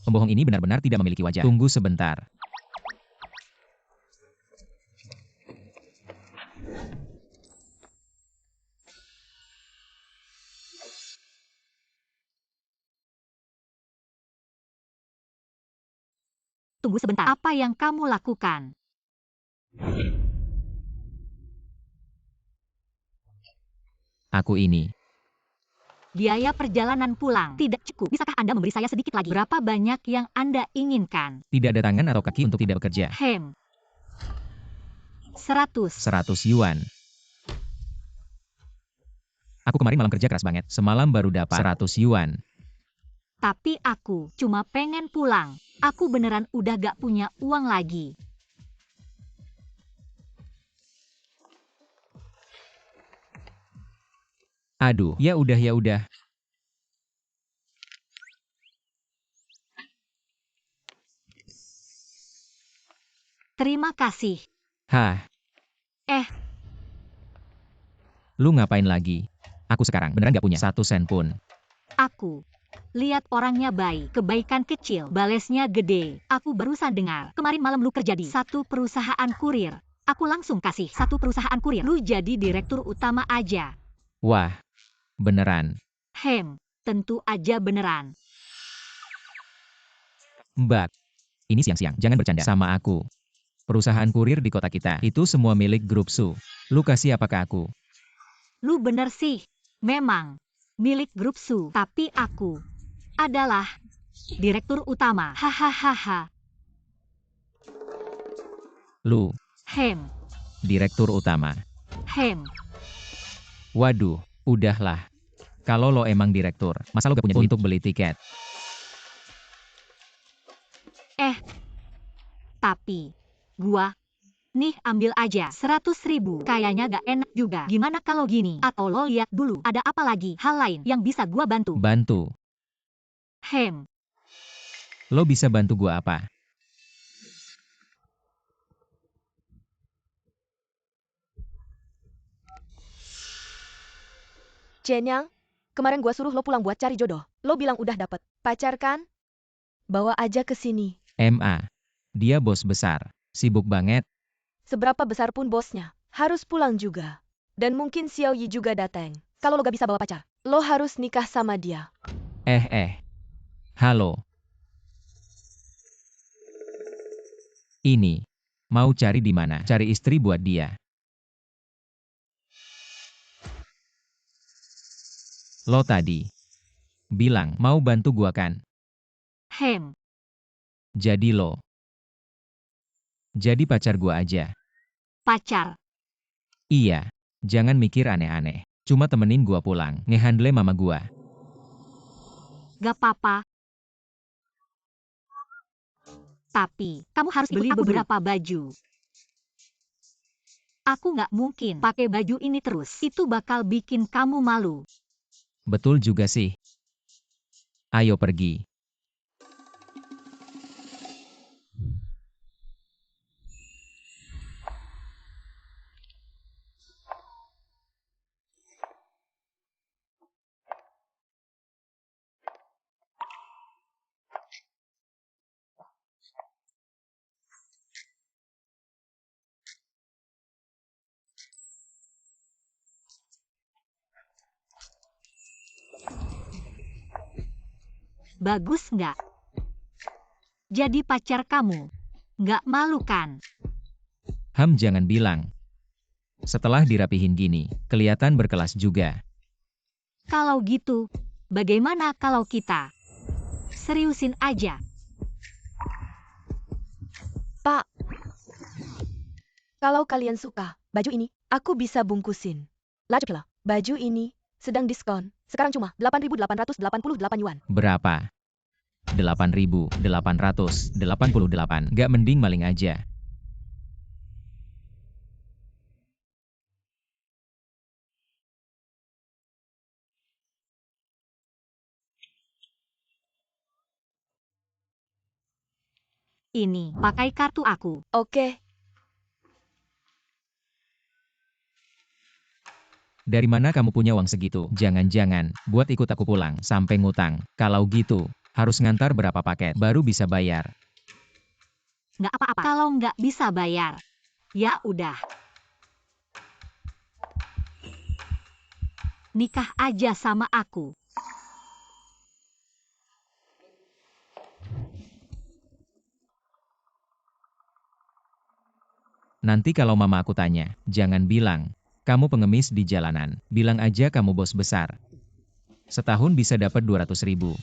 Pembohong ini benar-benar tidak memiliki wajah. Tunggu sebentar. Tunggu sebentar. Apa yang kamu lakukan? Aku ini. Biaya perjalanan pulang tidak cukup. Bisakah Anda memberi saya sedikit lagi? Berapa banyak yang Anda inginkan? Tidak ada tangan atau kaki untuk tidak bekerja. 100 yuan. Aku kemarin malam kerja keras banget. Semalam baru dapat 100 yuan. Tapi aku cuma pengen pulang. Aku beneran udah gak punya uang lagi. Aduh, ya udah. Terima kasih. Hah, lu ngapain lagi? Aku sekarang beneran gak punya 1 sen pun. Aku lihat orangnya baik, kebaikan kecil, balesnya gede. Aku barusan dengar, kemarin malam lu kerja di satu perusahaan kurir. Aku langsung kasih satu perusahaan kurir. Lu jadi direktur utama aja. Wah, beneran. Tentu aja beneran. Mbak, ini siang-siang, jangan bercanda sama aku. Perusahaan kurir di kota kita, itu semua milik grup Su. Lu kasih apa ke aku? Lu bener sih, memang milik grup Su. Tapi aku adalah direktur utama. Hahaha. Lu, direktur utama. Waduh, udahlah. Kalau lo emang direktur, masa lo gak punya duit untuk beli tiket? Tapi gua nih ambil aja 100.000. Kayaknya gak enak juga. Gimana kalau gini? Atau lo lihat dulu, ada apa lagi hal lain yang bisa gua bantu? Bantu. Lo bisa bantu gua apa? Cenyang, kemarin gua suruh lo pulang buat cari jodoh. Lo bilang udah dapet pacar kan? Bawa aja ke sini. Dia bos besar. Sibuk banget. Seberapa besar pun bosnya, harus pulang juga. Dan mungkin Xiao Yi juga datang. Kalau lo gak bisa bawa pacar, lo harus nikah sama dia. Halo. Ini, mau cari di mana? Cari istri buat dia. Lo tadi bilang mau bantu gua kan? Jadi lo jadi pacar gua aja. Pacar? Iya, jangan mikir aneh-aneh. Cuma temenin gua pulang, ngehandle mama gua. Gak apa-apa. Tapi kamu harus beli beberapa baju. Aku gak mungkin pakai baju ini terus. Itu bakal bikin kamu malu. Betul juga sih. Ayo pergi. Bagus nggak? Jadi pacar kamu. Nggak malu kan? Jangan bilang. Setelah dirapihin gini, kelihatan berkelas juga. Kalau gitu, bagaimana kalau kita seriusin aja? Pak, kalau kalian suka baju ini, aku bisa bungkusin. Lajuklah, baju ini sedang diskon. Sekarang cuma 8.888 yuan. Berapa? 8.888. Gak mending maling aja. Ini, pakai kartu aku. Oke. Dari mana kamu punya uang segitu? Jangan-jangan buat ikut aku pulang sampai ngutang. Kalau gitu, Harus ngantar berapa paket, baru bisa bayar. Nggak apa-apa kalau nggak bisa bayar. Ya udah. Nikah aja sama aku. Nanti kalau mama aku tanya, jangan bilang, kamu pengemis di jalanan. Bilang aja kamu bos besar. Setahun bisa dapat 200.000.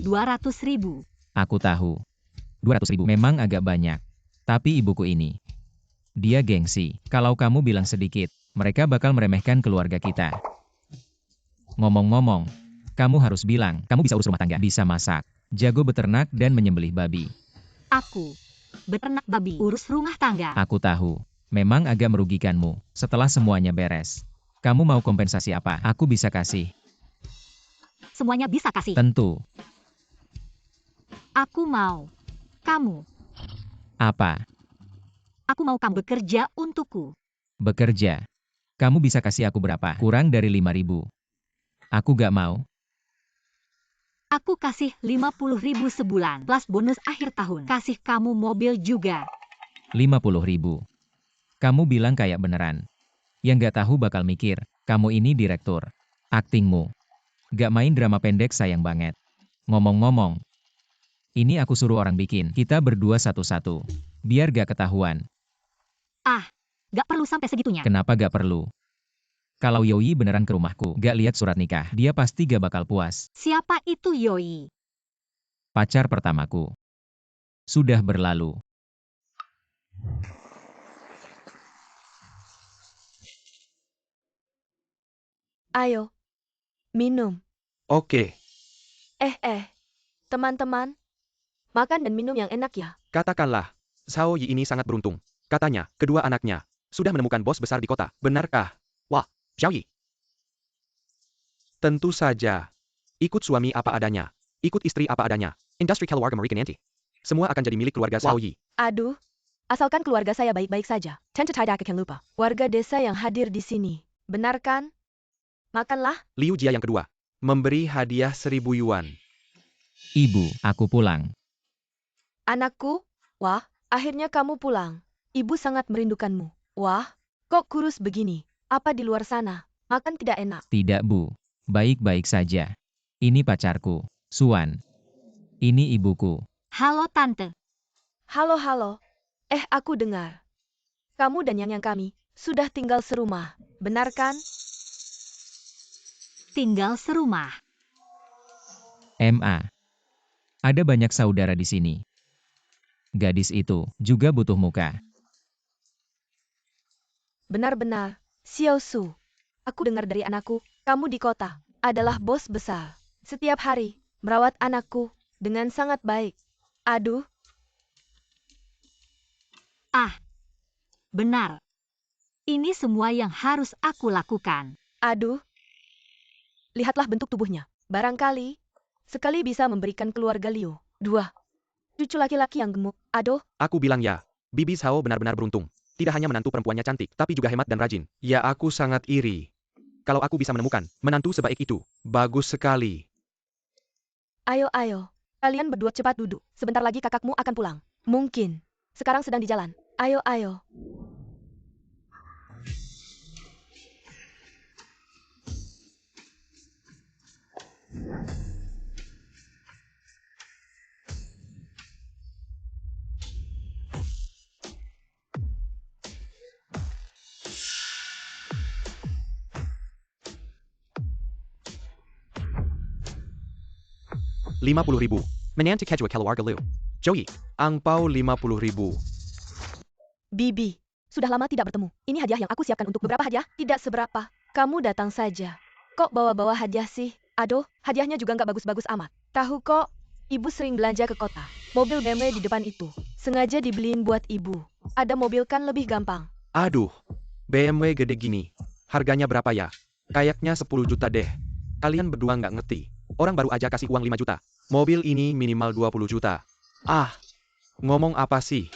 200.000. Aku tahu. 200.000 memang agak banyak. Tapi ibuku ini, dia gengsi. Kalau kamu bilang sedikit, mereka bakal meremehkan keluarga kita. Ngomong-ngomong, kamu harus bilang, kamu bisa urus rumah tangga, bisa masak, jago beternak dan menyembelih babi. Aku beternak babi, urus rumah tangga. Aku tahu, memang agak merugikanmu. Setelah semuanya beres, kamu mau kompensasi apa? Aku bisa kasih. Semuanya bisa kasih. Tentu. Aku mau. Kamu. Apa? Aku mau kamu bekerja untukku. Bekerja. Kamu bisa kasih aku berapa? Kurang dari 5.000. Aku gak mau. Aku kasih 50.000 sebulan, plus bonus akhir tahun. Kasih kamu mobil juga. 50.000. Kamu bilang kayak beneran. Yang gak tahu bakal mikir, kamu ini direktur. Aktingmu. Gak main drama pendek sayang banget. Ngomong-ngomong, ini aku suruh orang bikin. Kita berdua satu-satu. Biar gak ketahuan. Gak perlu sampai segitunya. Kenapa gak perlu? Kalau Yoi beneran ke rumahku, gak lihat surat nikah, dia pasti gak bakal puas. Siapa itu Yoi? Pacar pertamaku. Sudah berlalu. Ayo, minum. Oke, Teman-teman, makan dan minum yang enak ya. katakanlah, Xiao Yi ini sangat beruntung. Katanya, kedua anaknya sudah menemukan bos besar di kota. Benarkah? Wah, Xiao Yi. Tentu saja. Ikut suami apa adanya. Ikut istri apa adanya. Industri keluarga Mereka semua akan jadi milik keluarga Xiao Yi. Aduh, asalkan keluarga saya baik-baik saja. Tentu tidak akan lupa. Warga desa yang hadir di sini. Benar kan? Makanlah. Liu Jia yang kedua. Memberi hadiah 1.000 yuan. Ibu, aku pulang. Anakku, wah, akhirnya kamu pulang. Ibu sangat merindukanmu. Wah, kok kurus begini? Apa di luar sana? Makan tidak enak. Tidak bu, baik-baik saja. Ini pacarku, Suan. Ini ibuku. Halo Tante. Halo. Aku dengar. Kamu dan yang kami sudah tinggal serumah. Benar kan? Tinggal serumah. MA. Ada banyak saudara di sini. Gadis itu juga butuh muka. Benar-benar. Xiao Su. Aku dengar dari anakku, kamu di kota adalah bos besar. Setiap hari, merawat anakku dengan sangat baik. Aduh, Benar. Ini semua yang harus aku lakukan. aduh. Lihatlah bentuk tubuhnya. Barangkali, sekali bisa memberikan keluarga Liu. 2. Cucu laki-laki yang gemuk. Aduh, Aku bilang ya, Bibi Xiao benar-benar beruntung. Tidak hanya menantu perempuannya cantik, tapi juga hemat dan rajin. Ya, aku sangat iri. Kalau aku bisa menemukan menantu sebaik itu, bagus sekali. ayo. Kalian berdua cepat duduk. Sebentar lagi kakakmu akan pulang. Mungkin. Sekarang sedang di jalan. Ayo. 50.000. Menanti kedua keluarga Liu. Joey, angpau 50.000. Bibi, sudah lama tidak bertemu. Ini hadiah yang aku siapkan untuk beberapa hadiah. Tidak seberapa. Kamu datang saja. Kok bawa-bawa hadiah sih? Aduh, hadiahnya juga nggak bagus-bagus amat. Tahu kok, ibu sering belanja ke kota. Mobil BMW di depan itu. Sengaja dibeliin buat ibu. Ada mobil kan lebih gampang. Aduh, BMW gede gini. Harganya berapa ya? Kayaknya 10 juta deh. Kalian berdua nggak ngerti. Orang baru aja kasih uang 5 juta. Mobil ini minimal 20 juta. Ah, ngomong apa sih?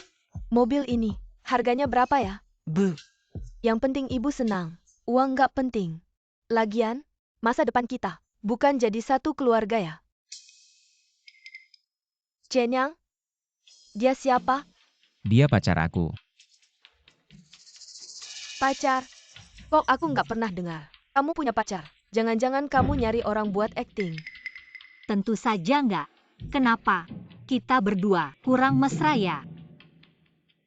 Mobil ini, harganya berapa ya? Yang penting ibu senang. Uang nggak penting. Lagian, masa depan kita bukan jadi satu keluarga ya. Cenyang? Dia siapa? Dia pacar aku. Pacar? Kok aku nggak pernah dengar. Kamu punya pacar? Jangan-jangan kamu nyari orang buat acting. Tentu saja nggak. Kenapa? Kita berdua kurang mesra ya?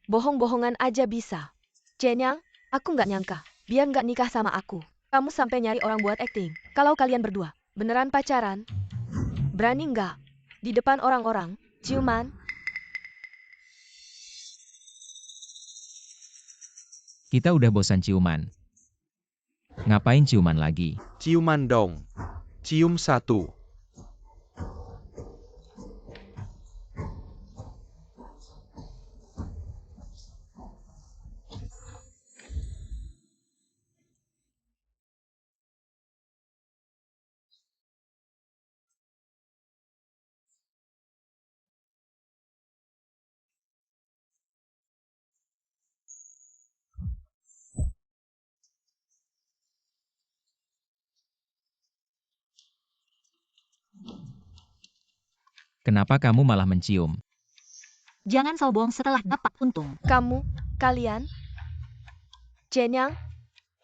Bohong-bohongan aja bisa. Cenyang, aku nggak nyangka. Biar nggak nikah sama aku. Kamu sampai nyari orang buat acting. Kalau kalian berdua beneran pacaran, berani nggak? Di depan orang-orang, ciuman? Kita udah bosan ciuman. Ngapain ciuman lagi? Ciuman dong. Cium satu. Kenapa kamu malah mencium? Jangan sombong setelah dapat untung. Kamu, kalian? Cenyang?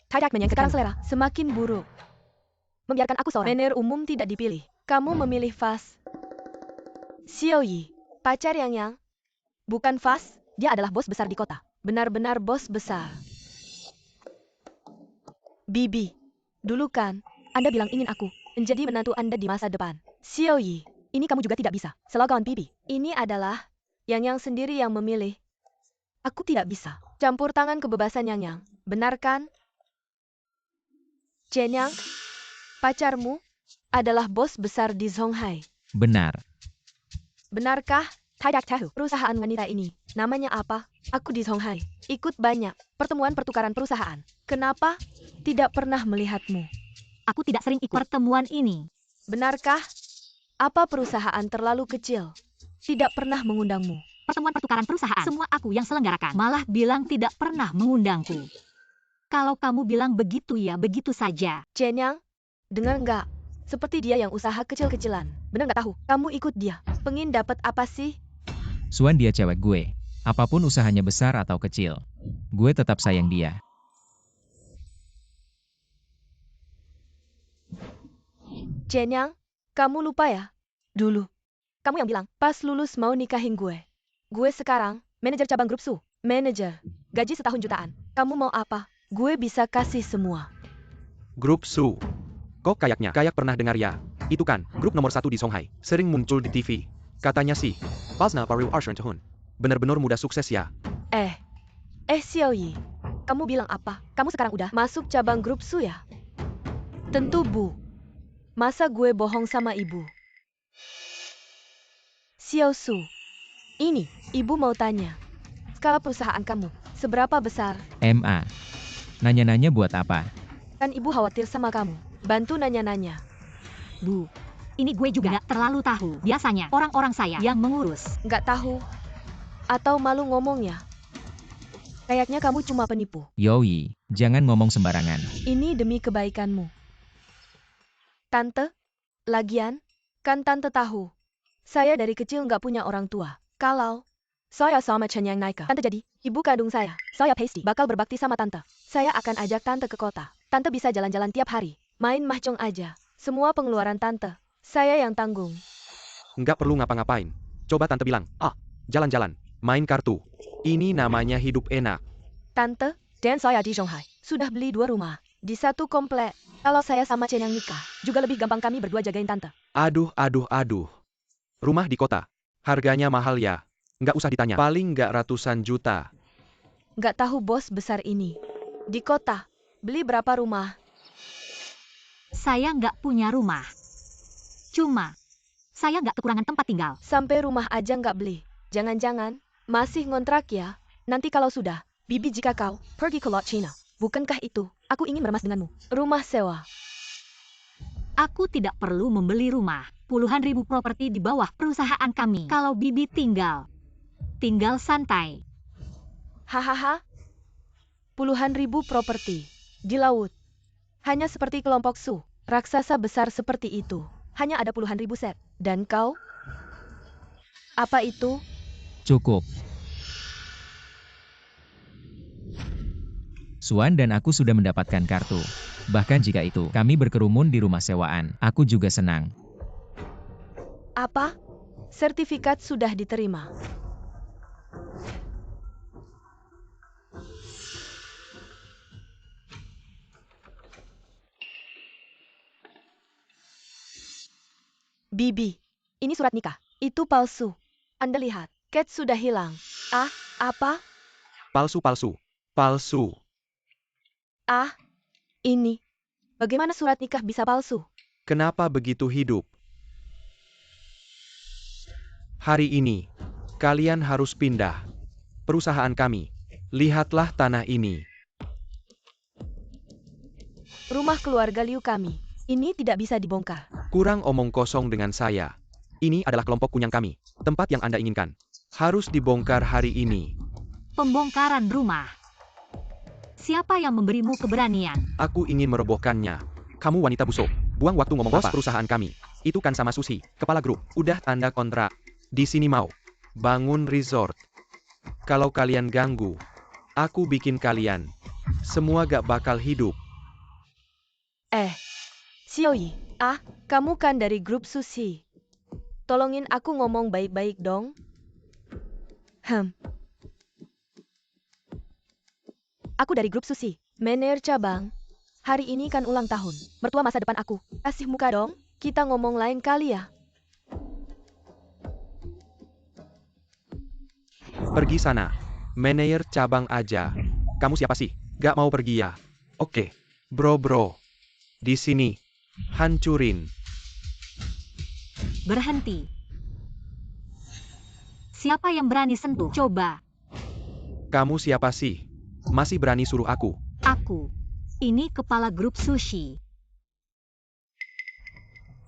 Sekarang selera semakin buruk. Membiarkan aku seorang manner umum tidak dipilih. Kamu memilih Fas. Xiaoyi, pacar Yang. Bukan Fas, dia adalah bos besar di kota. Benar-benar bos besar. Bibi, dulu kan, Anda bilang ingin aku menjadi menantu Anda di masa depan. Xiaoyi, ini kamu juga tidak bisa. Slogan Bibi, ini adalah Yang sendiri yang memilih. Aku tidak bisa campur tangan kebebasan Yang. Benar kan? Cenyang, pacarmu adalah bos besar di Zonghai. Benar. Benarkah? Tidak tahu. Perusahaan wanita ini, namanya apa? Aku di Zonghai. Ikut banyak pertemuan pertukaran perusahaan. Kenapa? Tidak pernah melihatmu. Aku tidak sering ikut pertemuan ini. Benarkah? Apa perusahaan terlalu kecil? Tidak pernah mengundangmu. Pertemuan pertukaran perusahaan, semua aku yang selenggarakan. Malah bilang tidak pernah mengundangku. Kalau kamu bilang begitu ya begitu saja. Cenyang, dengar nggak? Seperti dia yang usaha kecil-kecilan. Bener nggak tahu? Kamu ikut dia. Pengin dapat apa sih? Suan dia cewek gue. Apapun usahanya besar atau kecil. Gue tetap sayang dia. Cenyang, kamu lupa ya? Dulu, kamu yang bilang pas lulus mau nikahin gue. Gue sekarang, manajer cabang grup Su. Manajer, gaji setahun jutaan. Kamu mau apa? Gue bisa kasih semua. Grup Su. Kok kayak pernah dengar ya? Itu kan, grup nomor 1 di Songhai. Sering muncul di TV. Katanya sih, Pasna Pariu Arshan Tahun. Bener-bener muda sukses ya. Xiaoyi, kamu bilang apa? Kamu sekarang udah masuk cabang grup Su ya? Tentu Bu. Masa gue bohong sama ibu? Xiao Su, ini, ibu mau tanya. Skala perusahaan kamu, seberapa besar? MA. Nanya-nanya buat apa? Kan ibu khawatir sama kamu. Bantu nanya-nanya. Bu, ini gue juga nggak terlalu tahu. Biasanya orang-orang saya yang mengurus. Nggak tahu? Atau malu ngomongnya? Kayaknya kamu cuma penipu. Yoi, jangan ngomong sembarangan. Ini demi kebaikanmu. Tante, lagian, kan tante tahu. Saya dari kecil nggak punya orang tua. Kalau saya sama Chen Yang naik, tante jadi ibu kandung saya pasti bakal berbakti sama tante. Saya akan ajak tante ke kota. Tante bisa jalan-jalan tiap hari. Main mahjong aja. Semua pengeluaran tante, saya yang tanggung. Nggak perlu ngapa-ngapain. Coba tante bilang, jalan-jalan, main kartu. Ini namanya hidup enak. Tante, dan saya di Shanghai. Sudah beli 2 rumah. Di satu komplek. Kalau saya sama Chen Yang nikah, juga lebih gampang kami berdua jagain tante. Aduh. Rumah di kota. Harganya mahal ya. Nggak usah ditanya. Paling nggak ratusan juta. Nggak tahu bos besar ini. Di kota, beli berapa rumah? Saya nggak punya rumah. Cuma, saya nggak kekurangan tempat tinggal. Sampai rumah aja nggak beli. Jangan-jangan, masih ngontrak ya? Nanti kalau sudah, Bibi jika kau pergi ke Lot China. Bukankah itu, aku ingin meremas denganmu. Rumah sewa. Aku tidak perlu membeli rumah. Puluhan ribu properti di bawah perusahaan kami. Kalau Bibi tinggal santai. Hahaha. Puluhan ribu properti. Di laut. Hanya seperti kelompok Su. Raksasa besar seperti itu. Hanya ada puluhan ribu set. Dan kau? Apa itu? Cukup. Suan dan aku sudah mendapatkan kartu. Bahkan jika itu, kami berkerumun di rumah sewaan. Aku juga senang. Apa? Sertifikat sudah diterima. Bibi, ini surat nikah. Itu palsu. Anda lihat, Kate sudah hilang. Ah, apa? Palsu, palsu. Palsu. Ah, ini. Bagaimana surat nikah bisa palsu? Kenapa begitu hidup? Hari ini, kalian harus pindah. Perusahaan kami. Lihatlah tanah ini. Rumah keluarga Liu kami. Ini tidak bisa dibongkar. Kurang omong kosong dengan saya. Ini adalah kelompok kunyang kami. Tempat yang Anda inginkan. Harus dibongkar hari ini. Pembongkaran rumah. Siapa yang memberimu keberanian? Aku ingin merobohkannya. Kamu wanita busuk. Buang waktu ngomong bos perusahaan kami. Itu kan sama Susi, kepala grup. Udah tanda kontrak. Di sini mau bangun resort. Kalau kalian ganggu, aku bikin kalian semua gak bakal hidup. Xiaoyi, kamu kan dari grup Susi. Tolongin aku ngomong baik-baik dong. Aku dari grup Susi, manajer cabang. Hari ini kan ulang tahun, mertua masa depan aku. Kasih muka dong, kita ngomong lain kali ya. Pergi sana. Manajer cabang aja. Kamu siapa sih? Gak mau pergi ya? Oke. Bro. Di sini. Hancurin. Berhenti. Siapa yang berani sentuh? Coba. Kamu siapa sih? Masih berani suruh aku? Aku. Ini kepala grup sushi.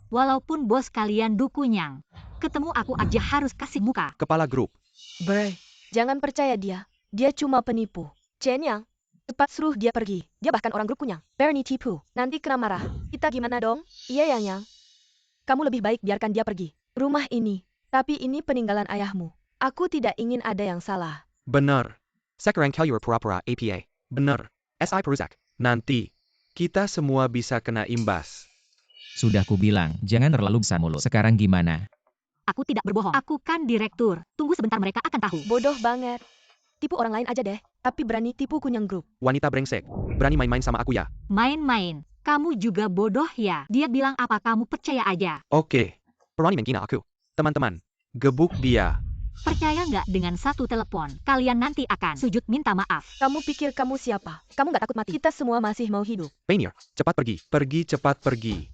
Walaupun bos kalian dukunyang, ketemu aku aja harus kasih muka. Kepala grup. Jangan percaya dia. Dia cuma penipu. Chen Yang, cepat suruh dia pergi. Dia bahkan orang grup kunyang. Bernie tipu. Nanti kena marah. Kita gimana dong? Iya Yang. Kamu lebih baik biarkan dia pergi. Rumah ini. Tapi ini peninggalan ayahmu. Aku tidak ingin ada yang salah. Bener. Sekarang kalian pura-pura APA. Bener. SI Peruzak. Nanti, kita semua bisa kena imbas. Sudah kubilang, jangan terlalu besar mulut. Sekarang gimana? Aku tidak berbohong. Aku kan direktur. Tunggu sebentar mereka akan tahu. Bodoh banget. Tipu orang lain aja deh. Tapi berani tipu kunyang grup. Wanita brengsek. Berani main-main sama aku ya? Main-main. Kamu juga bodoh ya. Dia bilang apa kamu percaya aja. Oke. Berani menghina aku. Teman-teman, gebuk dia. Percaya nggak dengan satu telepon? Kalian nanti akan sujud minta maaf. Kamu pikir kamu siapa? Kamu gak takut mati? Kita semua masih mau hidup. Painter, cepat pergi. Pergi cepat pergi.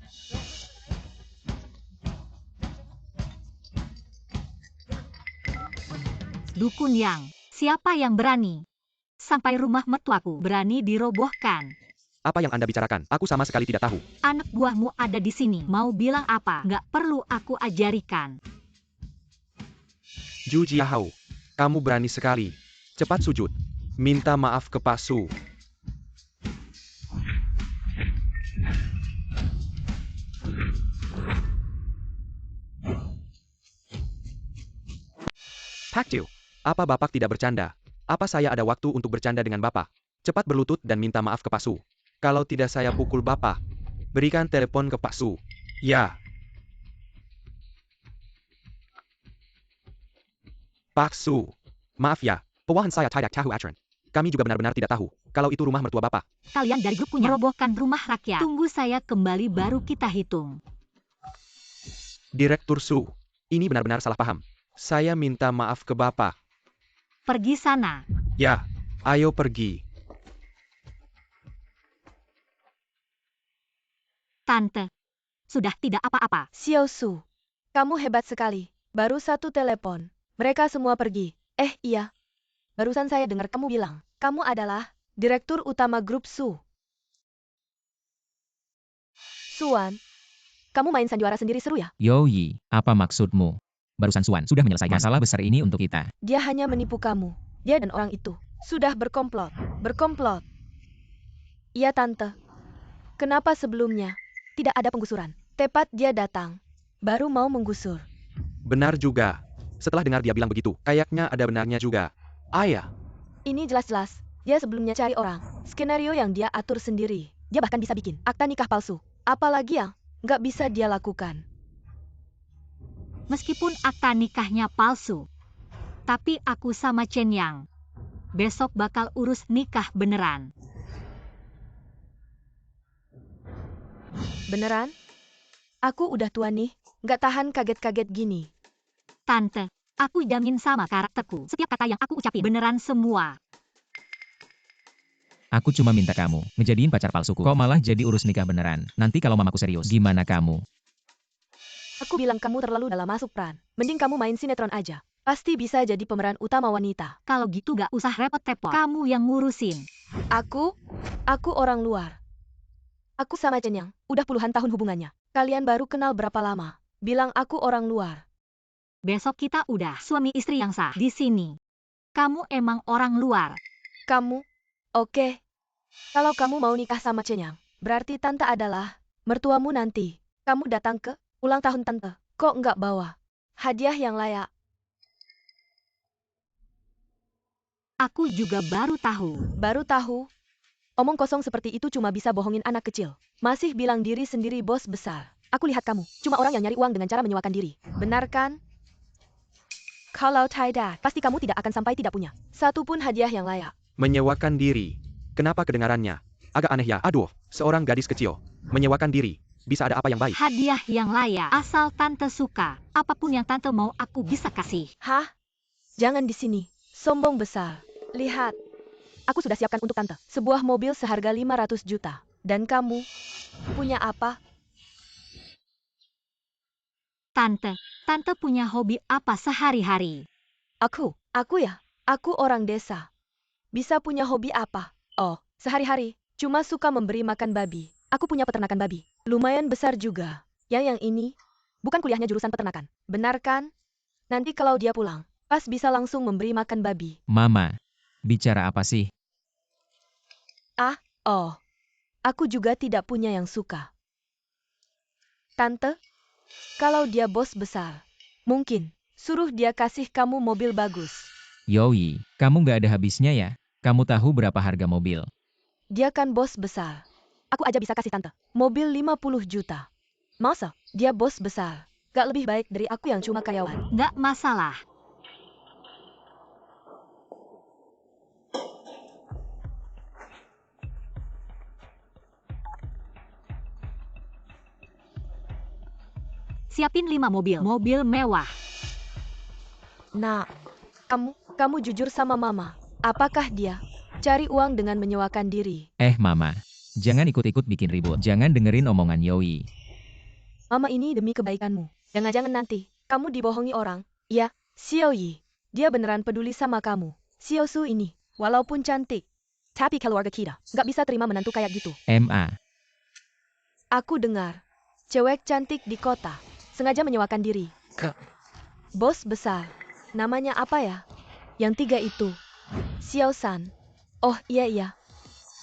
Dukun Yang, siapa yang berani? Sampai rumah mertuaku berani dirobohkan. Apa yang Anda bicarakan? Aku sama sekali tidak tahu. Anak buahmu ada di sini. Mau bilang apa? Nggak perlu aku ajarikan. Ju Jiahao, kamu berani sekali. Cepat sujud. Minta maaf ke Pak Su. Pak Jiu, apa Bapak tidak bercanda? Apa saya ada waktu untuk bercanda dengan Bapak? Cepat berlutut dan minta maaf ke Pak Su. Kalau tidak saya pukul Bapak. Berikan telepon ke Pak Su. Ya. Pak Su. Maaf ya, pewahan saya tidak tahu aturan. Kami juga benar-benar tidak tahu kalau itu rumah mertua Bapak. Kalian dari grup punya merobohkan rumah rakyat. Tunggu saya kembali baru kita hitung. Direktur Su, ini benar-benar salah paham. Saya minta maaf ke Bapak. Pergi sana. Ya, ayo pergi. Tante. Sudah tidak apa-apa. Xiao Su, kamu hebat sekali. Baru satu telepon. Mereka semua pergi. Iya. Barusan saya dengar kamu bilang, kamu adalah direktur utama grup Su. Suan, kamu main sandiwara sendiri seru ya? Yoyi, apa maksudmu? Barusan Suan sudah menyelesaikan masalah besar ini untuk kita. Dia hanya menipu kamu. Dia dan orang itu sudah berkomplot. Berkomplot. Iya tante. Kenapa sebelumnya tidak ada penggusuran? Tepat dia datang, baru mau menggusur. Benar juga. Setelah dengar dia bilang begitu, kayaknya ada benarnya juga. Ayah, Ini jelas-jelas. Dia sebelumnya cari orang. Skenario yang dia atur sendiri. Dia bahkan bisa bikin akta nikah palsu. Apalagi yang nggak bisa dia lakukan. Meskipun akta nikahnya palsu, tapi aku sama Chen Yang besok bakal urus nikah beneran. Beneran? Aku udah tua nih, nggak tahan kaget-kaget gini. Tante, aku jamin sama karakterku. Setiap kata yang aku ucapin beneran semua. Aku cuma minta kamu ngejadiin pacar palsuku. Kok malah jadi urus nikah beneran? Nanti kalau mamaku serius, gimana kamu? Aku bilang kamu terlalu dalam masuk peran. Mending kamu main sinetron aja. Pasti bisa jadi pemeran utama wanita. Kalau gitu gak usah repot-repot. Kamu yang ngurusin. Aku orang luar. Aku sama Chen Yang, udah puluhan tahun hubungannya. Kalian baru kenal berapa lama? Bilang aku orang luar. Besok kita udah suami istri yang sah di sini. Kamu emang orang luar. Kamu? Oke. Kalau kamu mau nikah sama Chen Yang, berarti tante adalah mertuamu nanti. Kamu datang ke ulang tahun tante. Kok nggak bawa hadiah yang layak? Aku juga baru tahu. Baru tahu? Omong kosong seperti itu cuma bisa bohongin anak kecil. Masih bilang diri sendiri bos besar. Aku lihat kamu, cuma orang yang nyari uang dengan cara menyewakan diri. Benar kan? Kalau tidak, pasti kamu tidak akan sampai tidak punya satu pun hadiah yang layak. menyewakan diri. Kenapa kedengarannya? Agak aneh ya. Aduh, seorang gadis kecil. Menyewakan diri. Bisa ada apa yang baik? Hadiah yang layak. Asal tante suka. Apapun yang tante mau aku bisa kasih. Hah? Jangan di sini. Sombong besar. Lihat. Aku sudah siapkan untuk tante sebuah mobil seharga 500 juta. Dan kamu punya apa? Tante punya hobi apa sehari-hari? Aku ya. Aku orang desa. Bisa punya hobi apa? Oh, sehari-hari. Cuma suka memberi makan babi. Aku punya peternakan babi. Lumayan besar juga. Yang ini, bukan kuliahnya jurusan peternakan. Benar kan? Nanti kalau dia pulang, pas bisa langsung memberi makan babi. Mama, bicara apa sih? Oh, aku juga tidak punya yang suka. Tante, kalau dia bos besar, mungkin suruh dia kasih kamu mobil bagus. Yoi, kamu nggak ada habisnya ya? Kamu tahu berapa harga mobil? Dia kan bos besar. Aku aja bisa kasih tante mobil 50 juta. Masa dia bos besar? Gak lebih baik dari aku yang cuma karyawan. Nggak masalah. Siapin 5 mobil. Mobil mewah. Nah, kamu jujur sama mama. Apakah dia cari uang dengan menyewakan diri? Mama, jangan ikut-ikut bikin ribut. Jangan dengerin omongan Yoi. Mama ini demi kebaikanmu. Jangan-jangan nanti kamu dibohongi orang. Ya, Xiao Yi. Dia beneran peduli sama kamu. Xiao Su ini, walaupun cantik, tapi keluarga kita nggak bisa terima menantu kayak gitu. Ma, Aku dengar, cewek cantik di kota sengaja menyewakan diri. Bos besar. Namanya apa ya? Yang 3 itu. Xiao San. Oh iya.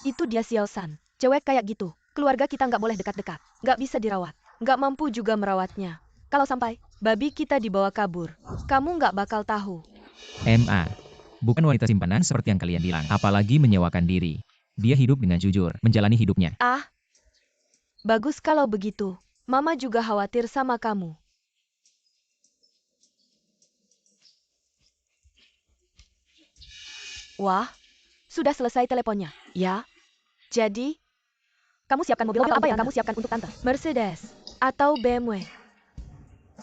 Itu dia Xiao San. Cewek kayak gitu. Keluarga kita nggak boleh dekat-dekat. Nggak bisa dirawat. Nggak mampu juga merawatnya. Kalau sampai babi kita dibawa kabur, kamu nggak bakal tahu. Ma, bukan wanita simpanan seperti yang kalian bilang. Apalagi menyewakan diri. Dia hidup dengan jujur, menjalani hidupnya. Bagus kalau begitu. Mama juga khawatir sama kamu. Wah, sudah selesai teleponnya. Ya. Jadi, kamu siapkan mobil apa yang kamu siapkan untuk tante? Mercedes atau BMW?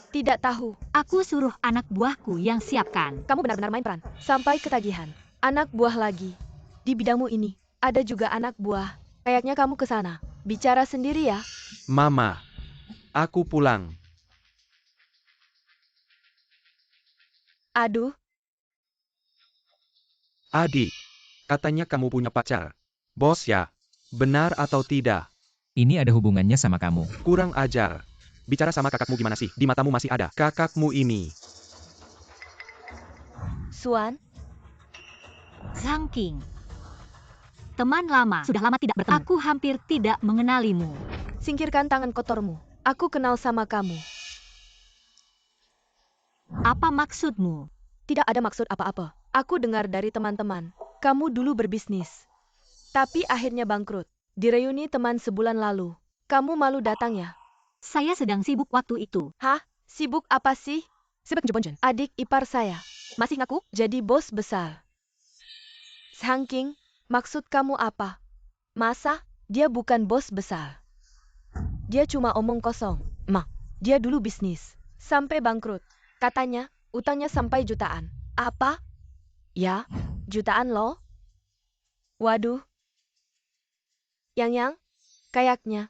Tidak tahu. Aku suruh anak buahku yang siapkan. Kamu benar-benar main peran. Sampai ketagihan. Anak buah lagi. Di bidangmu ini, ada juga anak buah. Kayaknya kamu ke sana. Bicara sendiri ya. Mama, aku pulang. Aduh, Adik, katanya kamu punya pacar. Bos ya? Benar atau tidak? Ini ada hubungannya sama kamu. Kurang ajar. Bicara sama kakakmu gimana sih? Di matamu masih ada kakakmu ini. Suan, Zhang King. Teman lama. Sudah lama tidak bertemu. Aku hampir tidak mengenalimu. singkirkan tangan kotormu. Aku kenal sama kamu. Apa maksudmu? Tidak ada maksud apa-apa. Aku dengar dari teman-teman, kamu dulu berbisnis. Tapi akhirnya bangkrut. Di reuni teman sebulan lalu. Kamu malu datang ya? Saya sedang sibuk waktu itu. Hah? Sibuk apa sih? Sibuk Jebonjen. Adik ipar saya. Masih ngaku jadi bos besar. Sangking, maksud kamu apa? Masa? Dia bukan bos besar. Dia cuma omong kosong. Dia dulu bisnis. Sampai bangkrut. Katanya, utangnya sampai jutaan. Apa? Ya, jutaan loh. Waduh. Yang, kayaknya.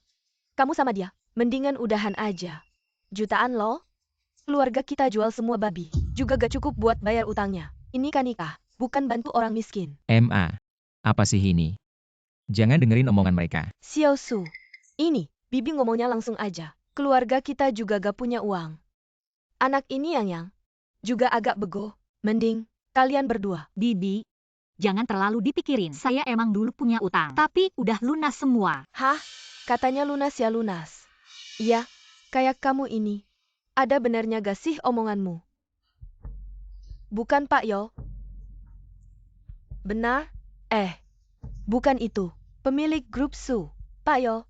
Kamu sama dia, mendingan udahan aja. Jutaan loh. Keluarga kita jual semua babi. Juga gak cukup buat bayar utangnya. Ini kan nikah, bukan bantu orang miskin. Apa sih ini? Jangan dengerin omongan mereka. Xiao Su. Ini, Bibi ngomongnya langsung aja. Keluarga kita juga gak punya uang. Anak ini yang juga agak bego. Mending, kalian berdua. Bibi, jangan terlalu dipikirin. Saya emang dulu punya utang, tapi udah lunas semua. Hah? Katanya lunas ya lunas. Iya, kayak kamu ini. Ada benarnya gak sih omonganmu? Bukan Pak Yo. Benar? Bukan itu. Pemilik grup Su. Pak Yo.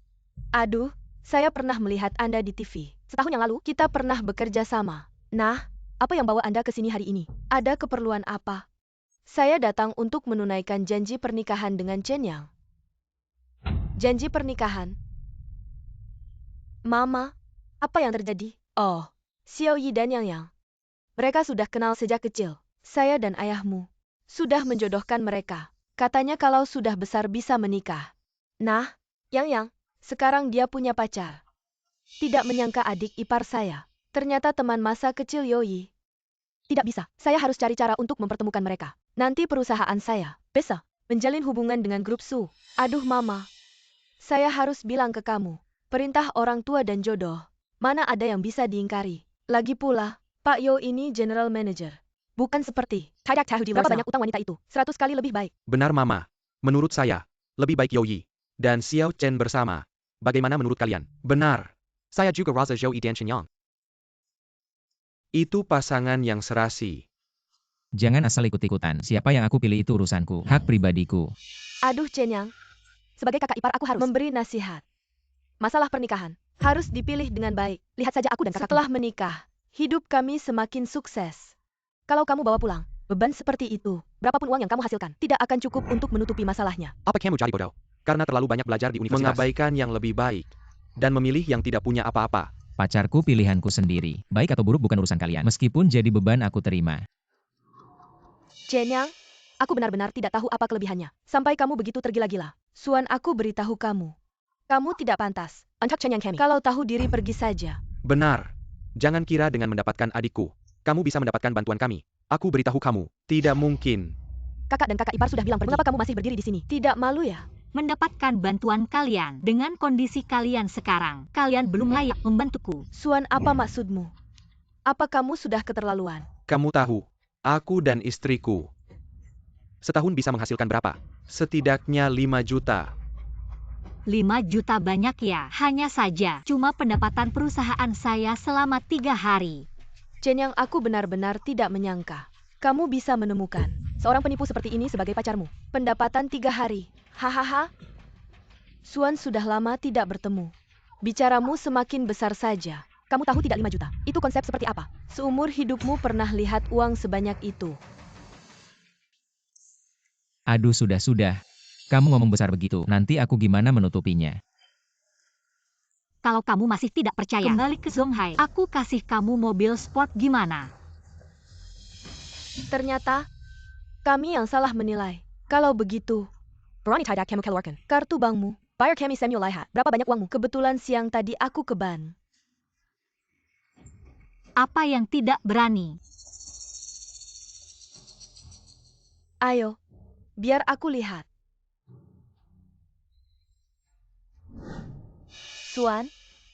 Aduh, saya pernah melihat Anda di TV. Setahun yang lalu, kita pernah bekerja sama. Nah, apa yang bawa Anda ke sini hari ini? Ada keperluan apa? Saya datang untuk menunaikan janji pernikahan dengan Chen Yang. Janji pernikahan? Mama, apa yang terjadi? Oh, Xiao Yi dan Yang. Mereka sudah kenal sejak kecil. Saya dan ayahmu sudah menjodohkan mereka. Katanya kalau sudah besar bisa menikah. Nah, Yang, sekarang dia punya pacar. Tidak menyangka adik ipar saya. Ternyata teman masa kecil Yoi. Tidak bisa, saya harus cari cara untuk mempertemukan mereka. Nanti perusahaan saya bisa menjalin hubungan dengan grup Su. Aduh mama, saya harus bilang ke kamu. Perintah orang tua dan jodoh, mana ada yang bisa diingkari. Lagi pula, Pak Yo ini general manager. Bukan seperti berapa banyak utang wanita itu? 100 kali lebih baik. Benar Mama. Menurut saya, lebih baik Yoyi dan Xiao Chen bersama. Bagaimana menurut kalian? Benar. Saya juga rasa Zhou Yi dan Chen Yang. Itu pasangan yang serasi. Jangan asal ikut-ikutan. Siapa yang aku pilih itu urusanku. Hak pribadiku. Aduh Chen Yang, sebagai kakak ipar aku harus memberi nasihat. Masalah pernikahan harus dipilih dengan baik. Lihat saja aku dan kakakku. Setelah menikah, hidup kami semakin sukses. Kalau kamu bawa pulang beban seperti itu, berapapun uang yang kamu hasilkan, tidak akan cukup untuk menutupi masalahnya. Apa kamu jadi bodoh? Karena terlalu banyak belajar di universitas. Mengabaikan yang lebih baik. Dan memilih yang tidak punya apa-apa. Pacarku pilihanku sendiri. Baik atau buruk bukan urusan kalian. Meskipun jadi beban aku terima. Chen Yang, aku benar-benar tidak tahu apa kelebihannya. Sampai kamu begitu tergila-gila. Suan aku beritahu kamu. Kamu tidak pantas. Untuk Chen Yang Kemi. Kalau tahu diri pergi saja. Benar. Jangan kira dengan mendapatkan adikku, kamu bisa mendapatkan bantuan kami. Aku beritahu kamu, tidak mungkin. Kakak dan kakak ipar sudah bilang pergi. Mengapa kamu masih berdiri di sini? Tidak malu ya? Mendapatkan bantuan kalian dengan kondisi kalian sekarang. Kalian belum layak membantuku. Suan, apa maksudmu? Apa kamu sudah keterlaluan? Kamu tahu, aku dan istriku setahun bisa menghasilkan berapa? Setidaknya 5 juta. 5 juta banyak ya. Hanya saja, cuma pendapatan perusahaan saya selama 3 hari. Chen Yang, aku benar-benar tidak menyangka kamu bisa menemukan seorang penipu seperti ini sebagai pacarmu. Pendapatan 3 hari. Hahaha. Suan sudah lama tidak bertemu. Bicaramu semakin besar saja. Kamu tahu tidak 5 juta? Itu konsep seperti apa? Seumur hidupmu pernah lihat uang sebanyak itu? Aduh sudah. Kamu ngomong besar begitu. Nanti aku gimana menutupinya? Kalau kamu masih tidak percaya, kembali ke Zonghai. Aku kasih kamu mobil sport gimana? Ternyata, kami yang salah menilai. Kalau begitu, kartu bankmu, bayar kami Samuel Laihat. Berapa banyak uangmu? Kebetulan siang tadi aku ke ban. Apa yang tidak berani? Ayo, biar aku lihat. Suan,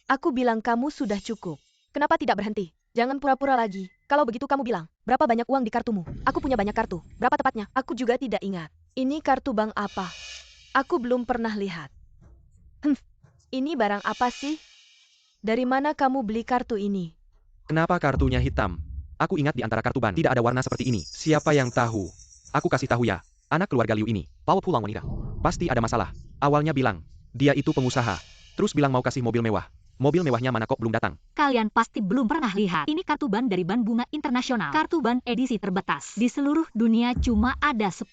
aku bilang kamu sudah cukup. Kenapa tidak berhenti? Jangan pura-pura lagi. Kalau begitu kamu bilang, berapa banyak uang di kartumu? Aku punya banyak kartu. Berapa tepatnya? Aku juga tidak ingat. Ini kartu bank apa? Aku belum pernah lihat. Ini barang apa sih? Dari mana kamu beli kartu ini? Kenapa kartunya hitam? Aku ingat di antara kartu ban tidak ada warna seperti ini. Siapa yang tahu? Aku kasih tahu ya. Anak keluarga Liu ini, bawa pulang wanita. Pasti ada masalah. Awalnya bilang, dia itu pengusaha. Terus bilang mau kasih mobil mewah. Mobil mewahnya mana kok belum datang? Kalian pasti belum pernah lihat. Ini kartu ban dari Ban Bunga Internasional. Kartu ban edisi terbatas. Di seluruh dunia cuma ada 10.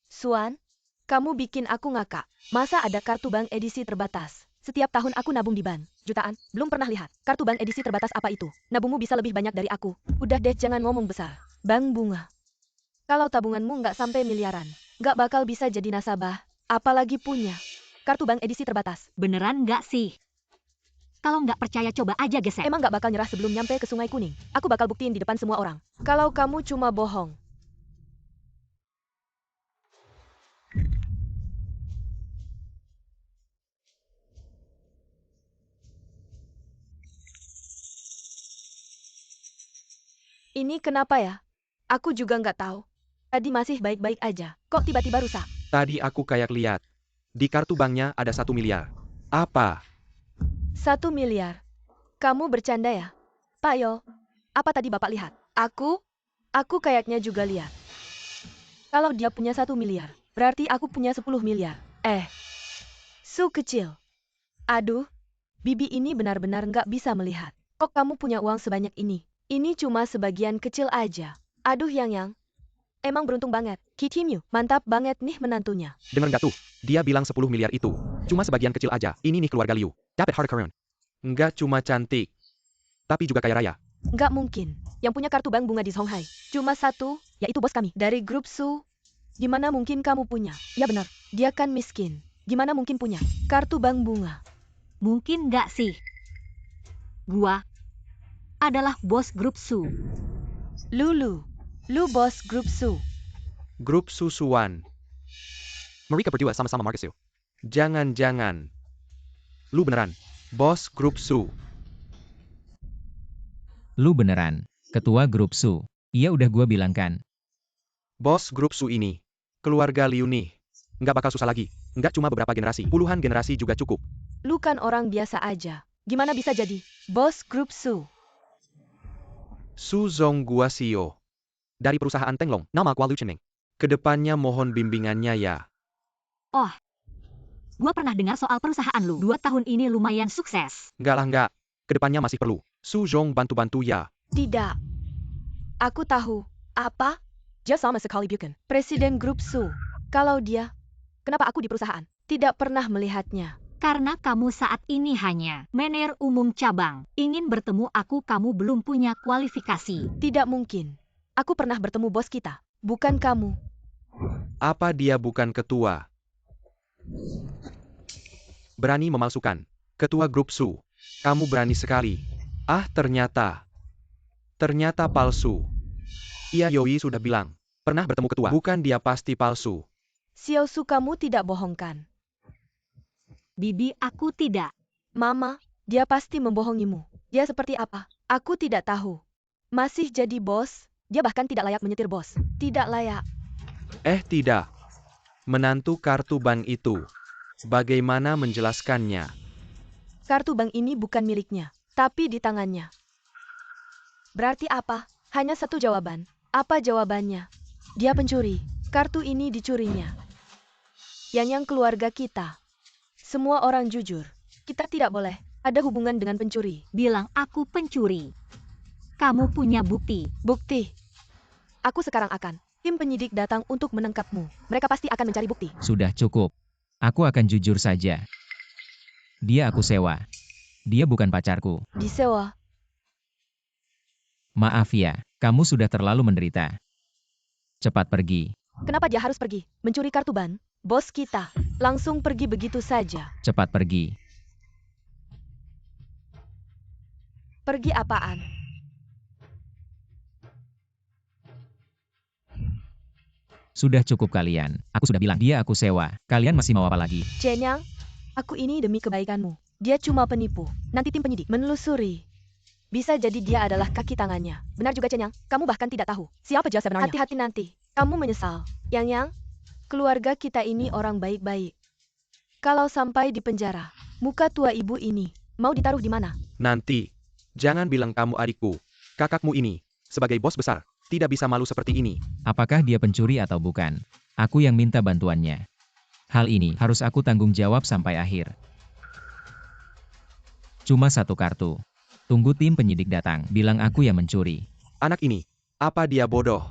Suan, kamu bikin aku ngakak. Masa ada kartu bank edisi terbatas? Setiap tahun aku nabung di ban. Jutaan, belum pernah lihat. Kartu bank edisi terbatas apa itu? Nabungmu bisa lebih banyak dari aku. Udah deh, jangan ngomong besar. Bank Bunga. Kalau tabunganmu nggak sampai miliaran, nggak bakal bisa jadi nasabah. Apalagi punya kartu bank edisi terbatas. Beneran nggak sih? Kalau nggak percaya coba aja gesek. Emang nggak bakal nyerah sebelum nyampe ke Sungai Kuning. Aku bakal buktiin di depan semua orang. Kalau kamu cuma bohong. Ini kenapa ya? Aku juga nggak tahu. Tadi masih baik-baik aja. Kok tiba-tiba rusak? Tadi aku kayak lihat. Di kartu banknya ada 1 miliar. Apa? 1 miliar. Kamu bercanda ya? Pak Yo, apa tadi Bapak lihat? Aku kayaknya juga lihat. Kalau dia punya 1 miliar, berarti aku punya 10 miliar. Su kecil. Aduh, Bibi ini benar-benar nggak bisa melihat. Kok kamu punya uang sebanyak ini? Ini cuma sebagian kecil aja. Aduh Yang, emang beruntung banget. Kichimyu, mantap banget nih menantunya. Dengar nggak tuh? Dia bilang 10 miliar itu. Cuma sebagian kecil aja. Ini nih keluarga Liu. Dapat harta karun. Nggak cuma cantik. Tapi juga kaya raya. Nggak mungkin. Yang punya kartu bank bunga di Songhai. Cuma satu, yaitu bos kami. Dari grup Su. Gimana mungkin kamu punya? Ya benar, dia kan miskin. Gimana mungkin punya kartu bank bunga? Mungkin nggak sih? Gua adalah bos grup Su. Lu bos grup Su. Grup Susuan. Mereka berdua sama-sama Markesu. Jangan-jangan. Lu beneran. Bos grup Su. Lu beneran, ketua grup Su. Iya udah gua bilang kan. Bos grup Su ini. Keluarga Liu nih. Nggak bakal susah lagi. Nggak cuma beberapa generasi. Puluhan generasi juga cukup. Lu kan orang biasa aja. Gimana bisa jadi bos grup Su? Su Zong gua CEO. Dari perusahaan Tenglong, nama gua Lu Cheneng. Kedepannya mohon bimbingannya ya. Gua pernah dengar soal perusahaan lu. 2 tahun ini lumayan sukses. Nggak lah nggak. Kedepannya masih perlu. Su Zong bantu-bantu ya. Tidak. Aku tahu. Apa? Dia sama sekali bukan presiden grup Su. Kalau dia, kenapa aku di perusahaan? Tidak pernah melihatnya. Karena kamu saat ini hanya manajer umum cabang. Ingin bertemu aku, kamu belum punya kualifikasi. Tidak mungkin. Aku pernah bertemu bos kita. Bukan kamu. Apa dia bukan ketua? Berani memalsukan. Ketua grup Su. Kamu berani sekali. Ah ternyata palsu. Iya Yoi sudah bilang. Pernah bertemu ketua. Bukan dia pasti palsu. Xiao Su, kamu tidak bohongkan. Bibi, aku tidak. Mama, dia pasti membohongimu. Dia seperti apa? Aku tidak tahu. Masih jadi bos, dia bahkan tidak layak menyetir bos. Tidak layak. Tidak. Menantu kartu bank itu. Bagaimana menjelaskannya? Kartu bank ini bukan miliknya, tapi di tangannya. Berarti apa? Hanya satu jawaban. Apa jawabannya? Dia pencuri. Kartu ini dicurinya. Yang keluarga kita. Semua orang jujur. Kita tidak boleh ada hubungan dengan pencuri. Bilang aku pencuri. Kamu punya bukti. Bukti. Aku sekarang akan. Tim penyidik datang untuk menangkapmu. Mereka pasti akan mencari bukti. Sudah cukup. Aku akan jujur saja. Dia aku sewa. Dia bukan pacarku. Disewa. Maaf ya, kamu sudah terlalu menderita. Cepat pergi. Kenapa dia harus pergi? Mencuri kartu ban? Bos kita. Langsung pergi begitu saja. Cepat pergi. Pergi apaan? Sudah cukup kalian. Aku sudah bilang dia aku sewa. Kalian masih mau apa lagi? Cenyang, aku ini demi kebaikanmu. Dia cuma penipu. Nanti tim penyidik menelusuri. Bisa jadi dia adalah kaki tangannya. Benar juga Cenyang, kamu bahkan tidak tahu siapa dia sebenarnya. Hati-hati nanti. Kamu menyesal. Yang, keluarga kita ini orang baik-baik. Kalau sampai di penjara, muka tua ibu ini mau ditaruh di mana? Nanti. Jangan bilang kamu adikku. Kakakmu ini, sebagai bos besar, tidak bisa malu seperti ini. Apakah dia pencuri atau bukan? Aku yang minta bantuannya. Hal ini harus aku tanggung jawab sampai akhir. Cuma satu kartu. Tunggu tim penyidik datang, bilang aku yang mencuri. Anak ini, apa dia bodoh?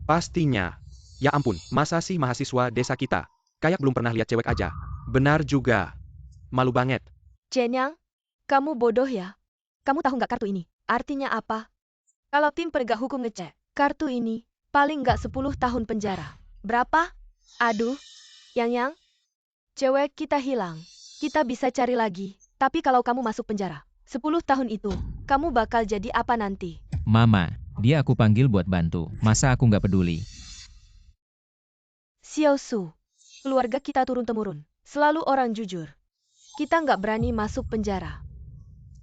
Pastinya. Ya ampun, masa sih mahasiswa desa kita? Kayak belum pernah lihat cewek aja. Benar juga. Malu banget. Cenyang, kamu bodoh ya? Kamu tahu nggak kartu ini? Artinya apa? Kalau tim penegak hukum ngecek, kartu ini paling nggak 10 tahun penjara. Berapa? Aduh, Yang, cewek kita hilang. Kita bisa cari lagi. Tapi kalau kamu masuk penjara, 10 tahun itu, kamu bakal jadi apa nanti? Mama, dia aku panggil buat bantu. Masa aku nggak peduli? Xiao Su, keluarga kita turun-temurun. Selalu orang jujur. Kita nggak berani masuk penjara.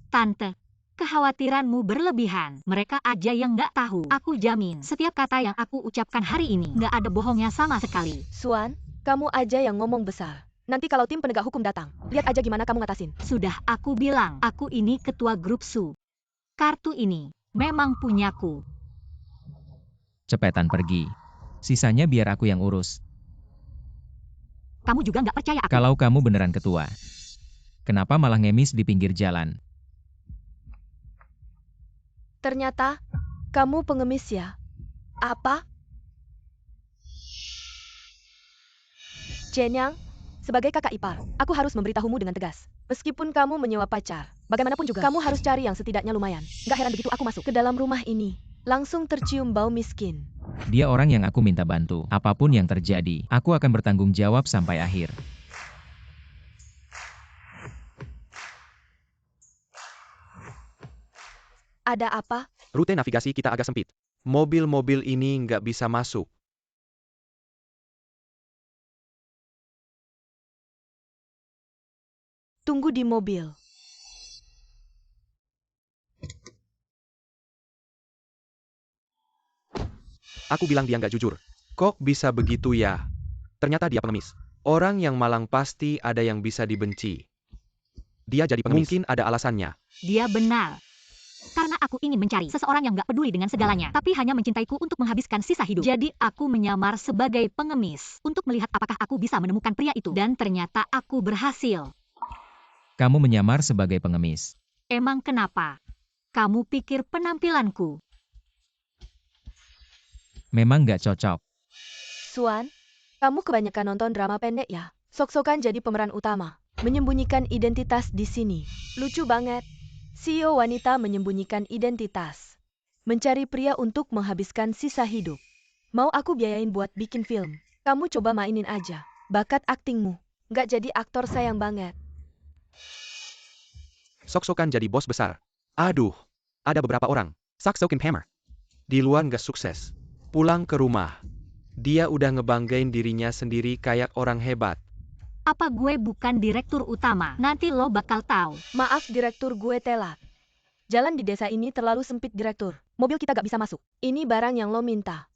Tante, kekhawatiranmu berlebihan. Mereka aja yang nggak tahu. Aku jamin, setiap kata yang aku ucapkan hari ini, nggak ada bohongnya sama sekali. Suan, kamu aja yang ngomong besar. Nanti kalau tim penegak hukum datang, lihat aja gimana kamu ngatasin. Sudah aku bilang, aku ini ketua grup Su. Kartu ini memang punyaku. Cepetan pergi. Sisanya biar aku yang urus. Kamu juga nggak percaya aku? Kalau kamu beneran ketua, kenapa malah ngemis di pinggir jalan? Ternyata, kamu pengemis ya? Apa? Cenyang, sebagai kakak ipar, aku harus memberitahumu dengan tegas. Meskipun kamu menyewa pacar, bagaimanapun juga, kamu harus cari yang setidaknya lumayan. Gak heran begitu aku masuk ke dalam rumah ini, langsung tercium bau miskin. Dia orang yang aku minta bantu. Apapun yang terjadi, aku akan bertanggung jawab sampai akhir. Ada apa? Rute navigasi kita agak sempit. Mobil-mobil ini nggak bisa masuk. Tunggu di mobil. Aku bilang dia nggak jujur. Kok bisa begitu ya? Ternyata dia pengemis. Orang yang malang pasti ada yang bisa dibenci. Dia jadi pengemis. Mungkin ada alasannya. Dia benar. Karena aku ingin mencari seseorang yang gak peduli dengan segalanya, tapi hanya mencintaiku untuk menghabiskan sisa hidup. Jadi aku menyamar sebagai pengemis, untuk melihat apakah aku bisa menemukan pria itu. Dan ternyata aku berhasil. Kamu menyamar sebagai pengemis. Emang kenapa? Kamu pikir penampilanku? Memang nggak cocok. Suan, kamu kebanyakan nonton drama pendek ya? Sok-sokan jadi pemeran utama. Menyembunyikan identitas di sini. Lucu banget. CEO wanita menyembunyikan identitas. Mencari pria untuk menghabiskan sisa hidup. Mau aku biayain buat bikin film? Kamu coba mainin aja. Bakat aktingmu. Nggak jadi aktor sayang banget. Sok-sokan jadi bos besar. Aduh, ada beberapa orang. Sok-sokin hammer. Di luar nggak sukses. Pulang ke rumah. Dia udah ngebanggain dirinya sendiri kayak orang hebat. Apa gue bukan direktur utama? Nanti lo bakal tahu. Maaf direktur, gue telat. Jalan di desa ini terlalu sempit direktur. Mobil kita gak bisa masuk. Ini barang yang lo minta.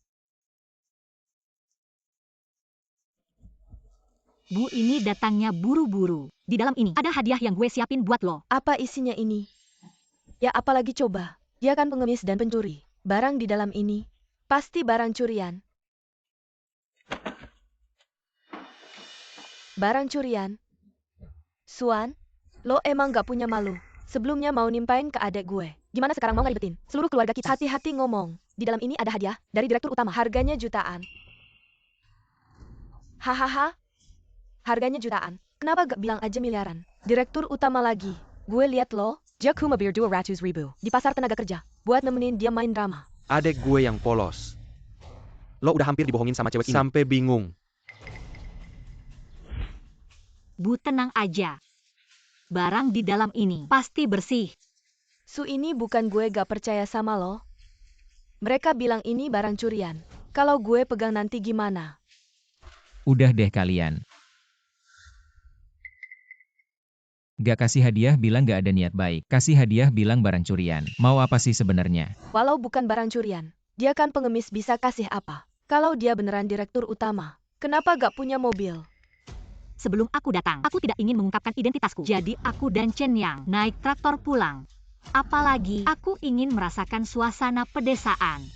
Bu, ini datangnya buru-buru. Di dalam ini ada hadiah yang gue siapin buat lo. Apa isinya ini? Ya apalagi coba. Dia kan pengemis dan pencuri. Barang di dalam ini pasti barang curian. Barang curian. Suan, lo emang gak punya malu. Sebelumnya mau nimpain ke adek gue. Gimana sekarang mau ngeribetin? Seluruh keluarga kita. Hati-hati ngomong. Di dalam ini ada hadiah dari direktur utama. Harganya jutaan. Hahaha. Harganya jutaan. Kenapa gak bilang aja miliaran? Direktur utama lagi. Gue liat lo. Jack Humabir 200 ribu. Di pasar tenaga kerja. Buat nemenin dia main drama. Adek gue yang polos. Lo udah hampir dibohongin sama cewek ini. Sampai bingung. Bu, tenang aja. Barang di dalam ini pasti bersih. Su, ini bukan gue gak percaya sama lo. Mereka bilang ini barang curian. Kalau gue pegang nanti gimana? Udah deh kalian. Gak kasih hadiah bilang gak ada niat baik. Kasih hadiah bilang barang curian. Mau apa sih sebenarnya? Walau bukan barang curian, dia kan pengemis, bisa kasih apa? Kalau dia beneran direktur utama, kenapa gak punya mobil? Sebelum aku datang, aku tidak ingin mengungkapkan identitasku. Jadi aku dan Chen Yang naik traktor pulang. Apalagi aku ingin merasakan suasana pedesaan.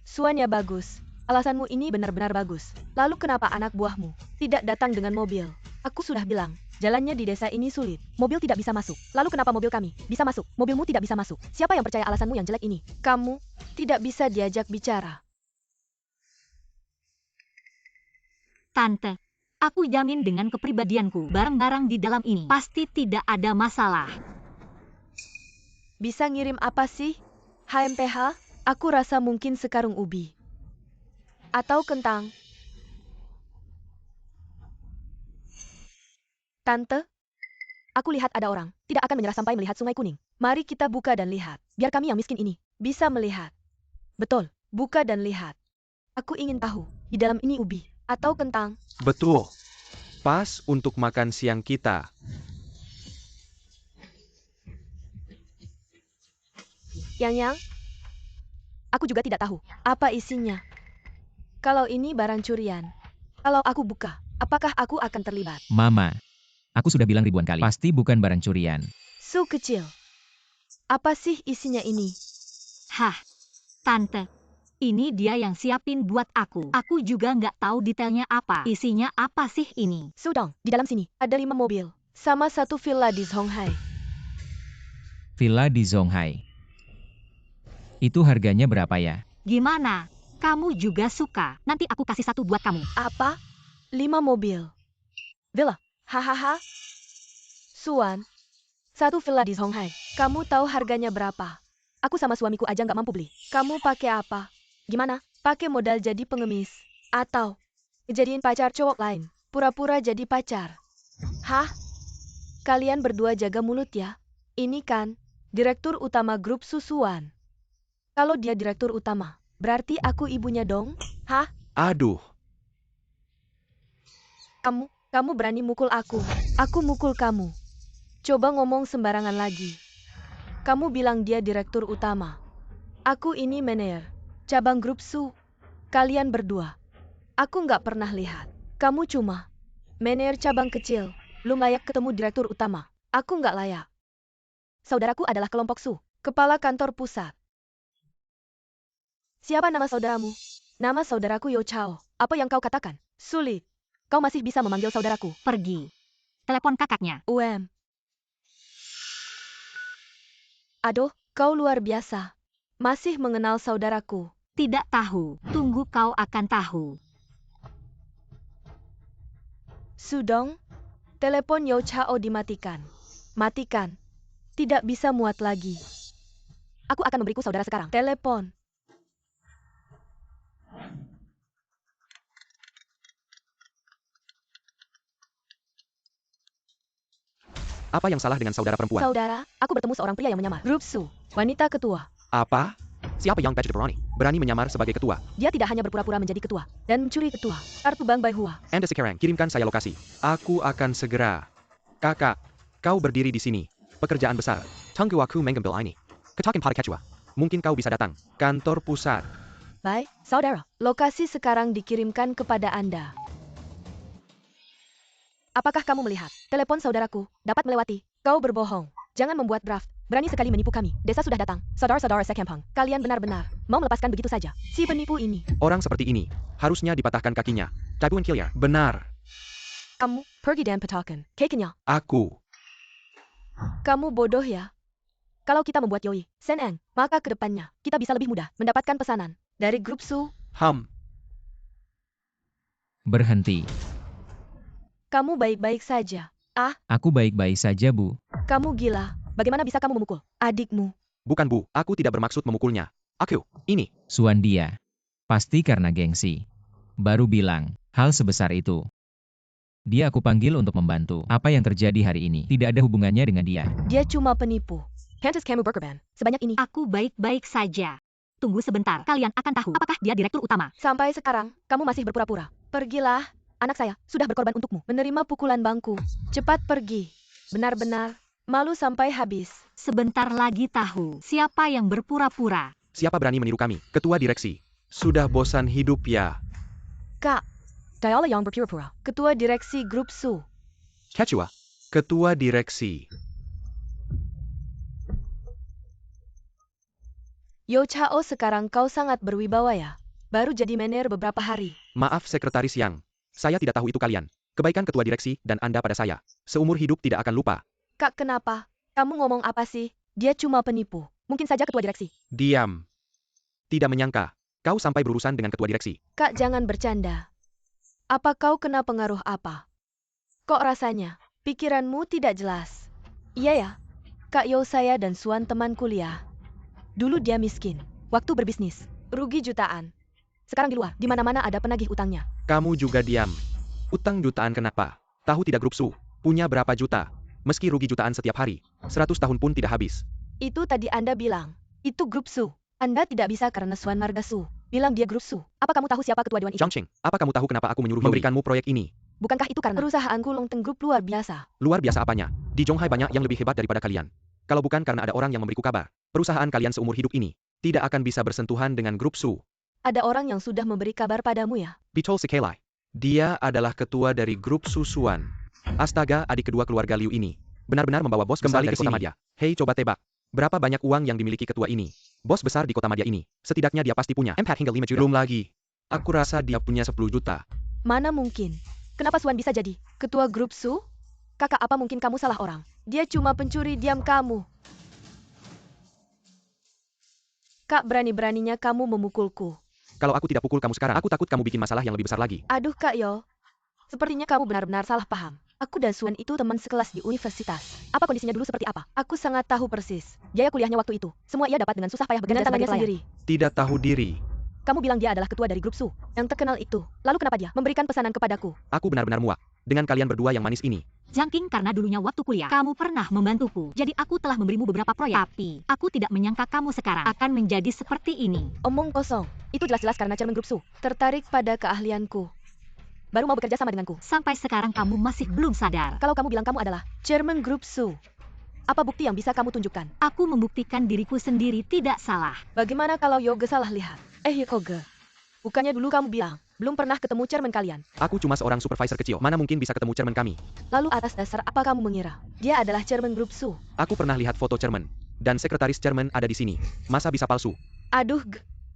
Suannya bagus. Alasanmu ini benar-benar bagus. Lalu kenapa anak buahmu tidak datang dengan mobil? Aku sudah bilang, jalannya di desa ini sulit. Mobil tidak bisa masuk. Lalu kenapa mobil kami bisa masuk? Mobilmu tidak bisa masuk. Siapa yang percaya alasanmu yang jelek ini? Kamu tidak bisa diajak bicara. Tante, aku jamin dengan kepribadianku, barang-barang di dalam ini pasti tidak ada masalah. Bisa ngirim apa sih? HMPH? Aku rasa mungkin sekarung ubi. Atau kentang. Tante, aku lihat ada orang. Tidak akan menyerah sampai melihat Sungai Kuning. Mari kita buka dan lihat. Biar kami yang miskin ini bisa melihat. Betul, buka dan lihat. Aku ingin tahu, di dalam ini ubi atau kentang. Betul. Pas untuk makan siang kita. Yang? Aku juga tidak tahu apa isinya. Kalau ini barang curian, kalau aku buka, apakah aku akan terlibat? Mama, aku sudah bilang ribuan kali, pasti bukan barang curian. Su kecil. Apa sih isinya ini? Hah, Tante. Ini dia yang siapin buat aku. Aku juga nggak tahu detailnya apa. Isinya apa sih ini? Sudong, di dalam sini ada 5 mobil, sama 1 villa di Zhonghai. Villa di Zhonghai. Itu harganya berapa ya? Gimana? Kamu juga suka? Nanti aku kasih 1 buat kamu. Apa? 5 mobil. Villa? Hahaha. Suan, 1 villa di Zhonghai. Kamu tahu harganya berapa? Aku sama suamiku aja nggak mampu beli. Kamu pakai apa? Gimana? Pakai modal jadi pengemis? Atau jadiin pacar cowok lain? Pura-pura jadi pacar? Hah? Kalian berdua jaga mulut ya. Ini kan direktur utama grup Susuan. Kalau dia direktur utama, berarti aku ibunya dong? Hah? Aduh, Kamu berani mukul aku. Aku mukul kamu. Coba ngomong sembarangan lagi. Kamu bilang dia direktur utama. Aku ini manajer cabang grup Su. Kalian berdua. Aku nggak pernah lihat. Kamu cuma manajer cabang kecil. Belum layak ketemu direktur utama. Aku nggak layak. Saudaraku adalah kelompok Su, kepala kantor pusat. Siapa nama saudaramu? Nama saudaraku Yo Chao. Apa yang kau katakan? Sulit. Kau masih bisa memanggil saudaraku. Pergi. Telepon kakaknya. Aduh, kau luar biasa. Masih mengenal saudaraku. Tidak tahu. Tunggu kau akan tahu. Sudong, telepon Yo Chao dimatikan. Matikan. Tidak bisa muat lagi. Aku akan memberiku saudara sekarang. Telepon. apa yang salah dengan saudara perempuan? Saudara, aku bertemu seorang pria yang menyamar. Grup Su, wanita ketua. Apa? Siapa yang Berani menyamar sebagai ketua? Dia tidak hanya berpura-pura menjadi ketua dan mencuri ketua. Kartu Bank Baihua. Anda sekarang kirimkan saya lokasi. Aku akan segera. Kakak, kau berdiri di sini. Pekerjaan besar. Tunggu aku mengambil ini. Katakan pada Kecua. Mungkin kau bisa datang. Kantor pusat. Baik, saudara. Lokasi sekarang dikirimkan kepada Anda. Apakah kamu melihat? Telepon saudaraku dapat melewati. Kau berbohong. Jangan membuat draft. Berani sekali menipu kami. Desa sudah datang. Saudara-saudara sekampung. Kalian benar-benar mau melepaskan begitu saja si penipu ini. Orang seperti ini harusnya dipatahkan kakinya. Tabuan Kilyar. Benar. Kamu pergi dan patahkan kakinya. Aku. Kamu bodoh ya. Kalau kita membuat Yoi Seneng, maka ke depannya kita bisa lebih mudah mendapatkan pesanan dari grup Su. Berhenti. Kamu baik-baik saja. Aku baik-baik saja, Bu. Kamu gila. Bagaimana bisa kamu memukul adikmu? Bukan Bu, aku tidak bermaksud memukulnya. Ini. Suan dia. Pasti karena gengsi. Baru bilang, hal sebesar itu. Dia aku panggil untuk membantu. Apa yang terjadi hari ini tidak ada hubungannya dengan dia. Dia cuma penipu. Pantas kamu berkorban sebanyak ini. Aku baik-baik saja. Tunggu sebentar, kalian akan tahu apakah dia direktur utama. Sampai sekarang, kamu masih berpura-pura. Pergilah. Anak saya sudah berkorban untukmu. Menerima pukulan bangku. Cepat pergi. Benar-benar malu sampai habis. Sebentar lagi tahu siapa yang berpura-pura. Siapa berani meniru kami? Ketua direksi. Sudah bosan hidup ya. Kak, Diala yang berpura-pura. Ketua direksi grup Su. Kecua. Ketua direksi. Yo Chao, sekarang kau sangat berwibawa ya. Baru jadi manajer beberapa hari. Maaf Sekretaris Yang. Saya tidak tahu itu kalian. Kebaikan ketua direksi dan Anda pada saya. Seumur hidup tidak akan lupa. Kak, kenapa? Kamu ngomong apa sih? Dia cuma penipu. Mungkin saja ketua direksi. Diam. Tidak menyangka. Kau sampai berurusan dengan ketua direksi. Kak, jangan bercanda. Apa kau kena pengaruh apa? Kok rasanya? Pikiranmu tidak jelas. Iya ya. Kak Yo, saya dan Suan teman kuliah. Dulu dia miskin. Waktu berbisnis. Rugi jutaan. Sekarang di luar, di mana-mana ada penagih utangnya. Kamu juga diam. Utang jutaan kenapa? Tahu tidak grup Su? Punya berapa juta? Meski rugi jutaan setiap hari, 100 tahun pun tidak habis. Itu tadi Anda bilang. Itu grup Su. Anda tidak bisa karena Suan marga Su. Bilang dia grup Su. Apa kamu tahu siapa ketua dewan itu? Zhang Qing, apa kamu tahu kenapa aku menyuruh memberikanmu proyek ini? Bukankah itu karena perusahaanku Longteng Group luar biasa? Luar biasa apanya? Di Zhonghai banyak yang lebih hebat daripada kalian. Kalau bukan karena ada orang yang memberiku kabar, perusahaan kalian seumur hidup ini tidak akan bisa bersentuhan dengan grup Su. Ada orang yang sudah memberi kabar padamu ya? Betul sekali. Dia adalah ketua dari grup Susuan. Astaga, adik kedua keluarga Liu ini benar-benar membawa bos besar dari kota Madya. Hei, coba tebak. Berapa banyak uang yang dimiliki ketua ini? Bos besar di kota Madya ini. Setidaknya dia pasti punya 4 hingga 5 juta. Belum lagi. Aku rasa dia punya 10 juta. Mana mungkin? Kenapa Suan bisa jadi ketua grup Su? Kakak, apa mungkin kamu salah orang? Dia cuma pencuri diam kamu. Kak, berani-beraninya kamu memukulku. Kalau aku tidak pukul kamu sekarang, aku takut kamu bikin masalah yang lebih besar lagi. Aduh Kak Yo. Sepertinya kamu benar-benar salah paham. Aku dan Suan itu teman sekelas di universitas. Apa kondisinya dulu seperti apa? Aku sangat tahu persis. Biaya kuliahnya waktu itu. Semua ia dapat dengan susah payah bekerja tangannya sendiri. Tidak tahu diri. Kamu bilang dia adalah ketua dari grup Su. Yang terkenal itu. Lalu kenapa dia memberikan pesanan kepadaku? Aku benar-benar muak dengan kalian berdua yang manis ini. Zhang Qing, karena dulunya waktu kuliah, kamu pernah membantuku. Jadi aku telah memberimu beberapa proyek. Tapi, aku tidak menyangka kamu sekarang akan menjadi seperti ini. Omong kosong. Itu jelas-jelas karena Chairman Grup Su tertarik pada keahlianku. Baru mau bekerja sama denganku. Sampai sekarang kamu masih belum sadar. Kalau kamu bilang kamu adalah Chairman Grup Su, apa bukti yang bisa kamu tunjukkan? Aku membuktikan diriku sendiri tidak salah. Bagaimana kalau Yoga salah lihat? Yoga. Bukannya dulu kamu bilang, belum pernah ketemu chairman kalian. Aku cuma seorang supervisor kecil. Mana mungkin bisa ketemu chairman kami? Lalu atas dasar apa kamu mengira dia adalah Chairman Grup Su? Aku pernah lihat foto chairman. Dan sekretaris chairman ada di sini. Masa bisa palsu? Aduh,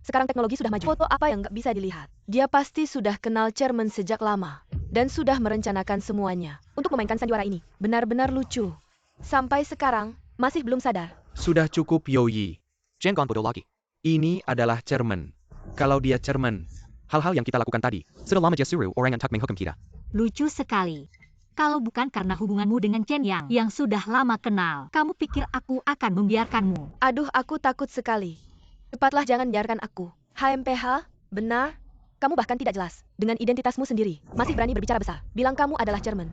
sekarang teknologi sudah maju. Foto apa yang nggak bisa dilihat? Dia pasti sudah kenal chairman sejak lama. Dan sudah merencanakan semuanya untuk memainkan sandiwara ini. Benar-benar lucu. Sampai sekarang, masih belum sadar. Sudah cukup Yoyi. Jangan bodoh lagi. Ini adalah chairman. Kalau dia chairman, hal-hal yang kita lakukan tadi, sudah lama justru orang yang tak menghukum kita. Lucu sekali. Kalau bukan karena hubunganmu dengan Chen Yang yang sudah lama kenal, kamu pikir aku akan membiarkanmu? Aduh, aku takut sekali. Cepatlah, jangan biarkan aku. HMPH, benar? Kamu bahkan tidak jelas. Dengan identitasmu sendiri, masih berani berbicara besar. Bilang kamu adalah chairman.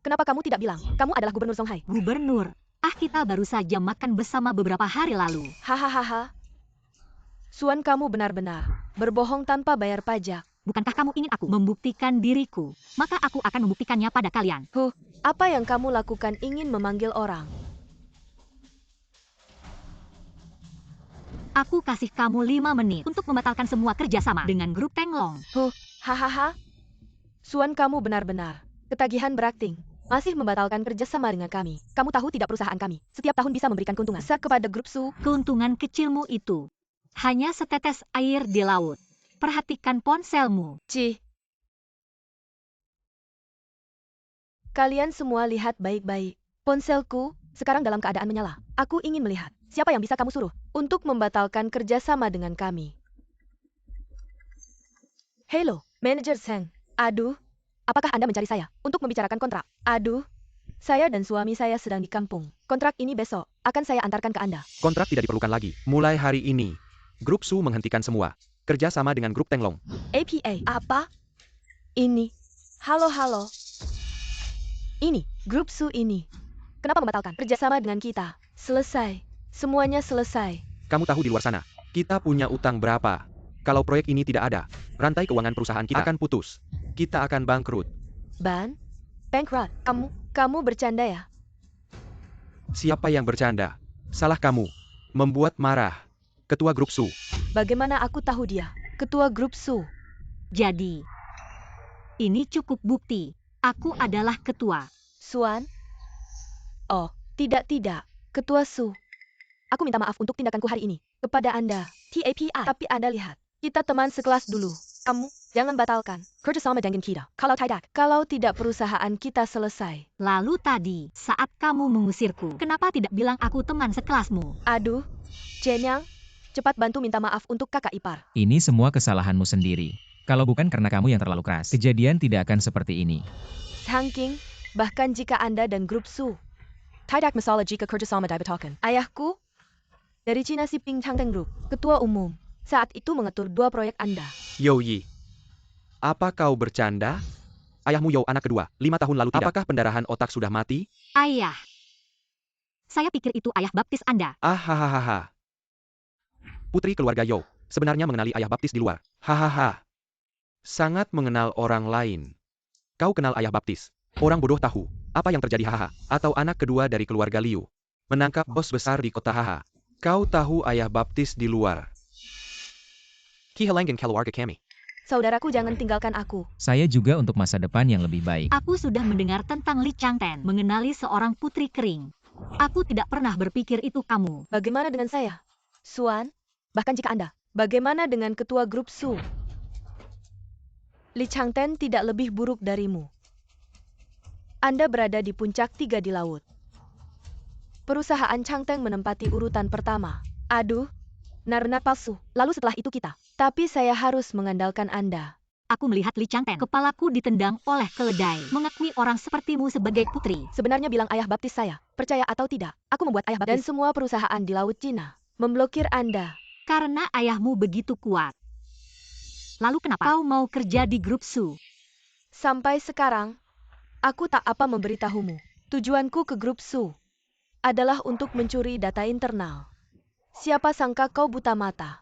Kenapa kamu tidak bilang kamu adalah gubernur Songhai? Gubernur? Kita baru saja makan bersama beberapa hari lalu. Hahaha. Suan, kamu benar-benar berbohong tanpa bayar pajak. Bukankah kamu ingin aku membuktikan diriku? Maka aku akan membuktikannya pada kalian. Apa yang kamu lakukan ingin memanggil orang? Aku kasih kamu 5 menit untuk membatalkan semua kerjasama dengan grup Tenglong. Hahaha. Suan, kamu benar-benar ketagihan berakting. Masih membatalkan kerjasama dengan kami. Kamu tahu tidak, perusahaan kami setiap tahun bisa memberikan keuntungan besar kepada grup Su? Keuntungan kecilmu itu hanya setetes air di laut. Perhatikan ponselmu. Kalian semua lihat baik-baik. Ponselku sekarang dalam keadaan menyala. Aku ingin melihat siapa yang bisa kamu suruh untuk membatalkan kerjasama dengan kami. Halo, Manager Zhang. Aduh, apakah Anda mencari saya untuk membicarakan kontrak? Aduh, saya dan suami saya sedang di kampung. Kontrak ini besok akan saya antarkan ke Anda. Kontrak tidak diperlukan lagi. Mulai hari ini, Grup Su menghentikan semua kerja sama dengan grup Tenglong. APA, apa? Ini. Halo. Ini, grup Su ini. Kenapa membatalkan kerjasama dengan kita? Selesai. Semuanya selesai. Kamu tahu di luar sana, kita punya utang berapa? Kalau proyek ini tidak ada, rantai keuangan perusahaan kita akan putus. Kita akan bangkrut. Bankrupt? Kamu bercanda ya? Siapa yang bercanda? Salah kamu. Membuat marah Ketua Grup Su. Bagaimana aku tahu dia Ketua Grup Su? Jadi, ini cukup bukti. Aku adalah ketua. Suan? Oh, tidak. Ketua Su. Aku minta maaf untuk tindakanku hari ini. Kepada Anda, TAPI. Tapi Anda lihat, kita teman sekelas dulu. Kamu, jangan batalkan. Kerja sama dengan kita. Kalau tidak perusahaan kita selesai. Lalu tadi, saat kamu mengusirku, kenapa tidak bilang aku teman sekelasmu? Aduh, Jenyang, cepat bantu minta maaf untuk kakak ipar. Ini semua kesalahanmu sendiri. Kalau bukan karena kamu yang terlalu keras, kejadian tidak akan seperti ini. Hangking, bahkan jika Anda dan grup Su. Tidak masalah jika kerjasama dibatalkan. Ayahku, dari Cina si Ping Changteng Group, ketua umum, saat itu mengatur 2 proyek Anda. Yo Yi. Apa kau bercanda? Ayahmu Yo anak kedua, 5 tahun lalu tidak. Apakah pendarahan otak sudah mati? Ayah. Saya pikir itu ayah baptis Anda. Hahaha. Putri keluarga Yo, sebenarnya mengenali ayah baptis di luar. Hahaha. Sangat mengenal orang lain. Kau kenal ayah baptis. Orang bodoh tahu apa yang terjadi haha. Atau anak kedua dari keluarga Liu. Menangkap bos besar di kota haha. Kau tahu ayah baptis di luar. Kihalangan keluarga kami. Saudaraku jangan tinggalkan aku. Saya juga untuk masa depan yang lebih baik. Aku sudah mendengar tentang Li Changten, mengenali seorang putri kering. Aku tidak pernah berpikir itu kamu. Bagaimana dengan saya? Suan, bahkan jika Anda. Bagaimana dengan ketua grup Su? Li Changten tidak lebih buruk darimu. Anda berada di puncak 3 di laut. Perusahaan Changteng menempati urutan pertama. Aduh, narna palsu. Lalu setelah itu kita. Tapi saya harus mengandalkan Anda. Aku melihat Li Changten. Kepalaku ditendang oleh keledai. Mengakui orang sepertimu sebagai putri. Sebenarnya bilang ayah baptis saya. Percaya atau tidak, aku membuat ayah baptis. Dan semua perusahaan di Laut Cina memblokir Anda. Karena ayahmu begitu kuat. Lalu kenapa kau mau kerja di grup Su? Sampai sekarang, aku tak apa memberitahumu. Tujuanku ke grup Su adalah untuk mencuri data internal. Siapa sangka kau buta mata.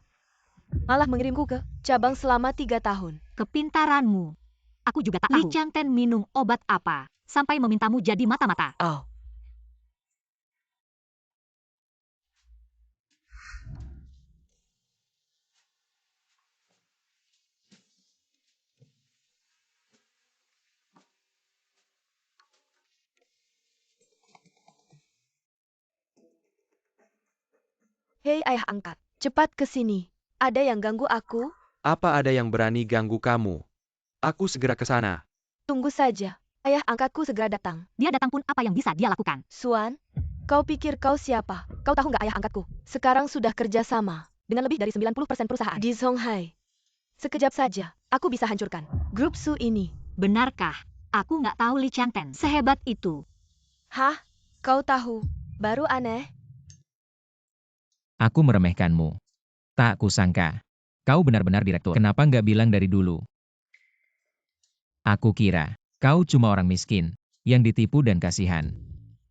Malah mengirimku ke cabang selama 3 tahun. Kepintaranmu. Aku juga tak tahu. Li Changten minum obat apa, sampai memintamu jadi mata-mata. Oh. Hei ayah angkat, cepat ke sini. Ada yang ganggu aku? Apa ada yang berani ganggu kamu? Aku segera ke sana. Tunggu saja. Ayah angkatku segera datang. Dia datang pun apa yang bisa dia lakukan? Suan, kau pikir kau siapa? Kau tahu nggak ayah angkatku? Sekarang sudah kerja sama dengan lebih dari 90% perusahaan di Songhai. Sekejap saja, aku bisa hancurkan grup Su ini. Benarkah? Aku nggak tahu Li Changten sehebat itu. Hah? Kau tahu? Baru aneh. Aku meremehkanmu. Tak kusangka. Kau benar-benar direktur. Kenapa nggak bilang dari dulu? Aku kira, kau cuma orang miskin, yang ditipu dan kasihan.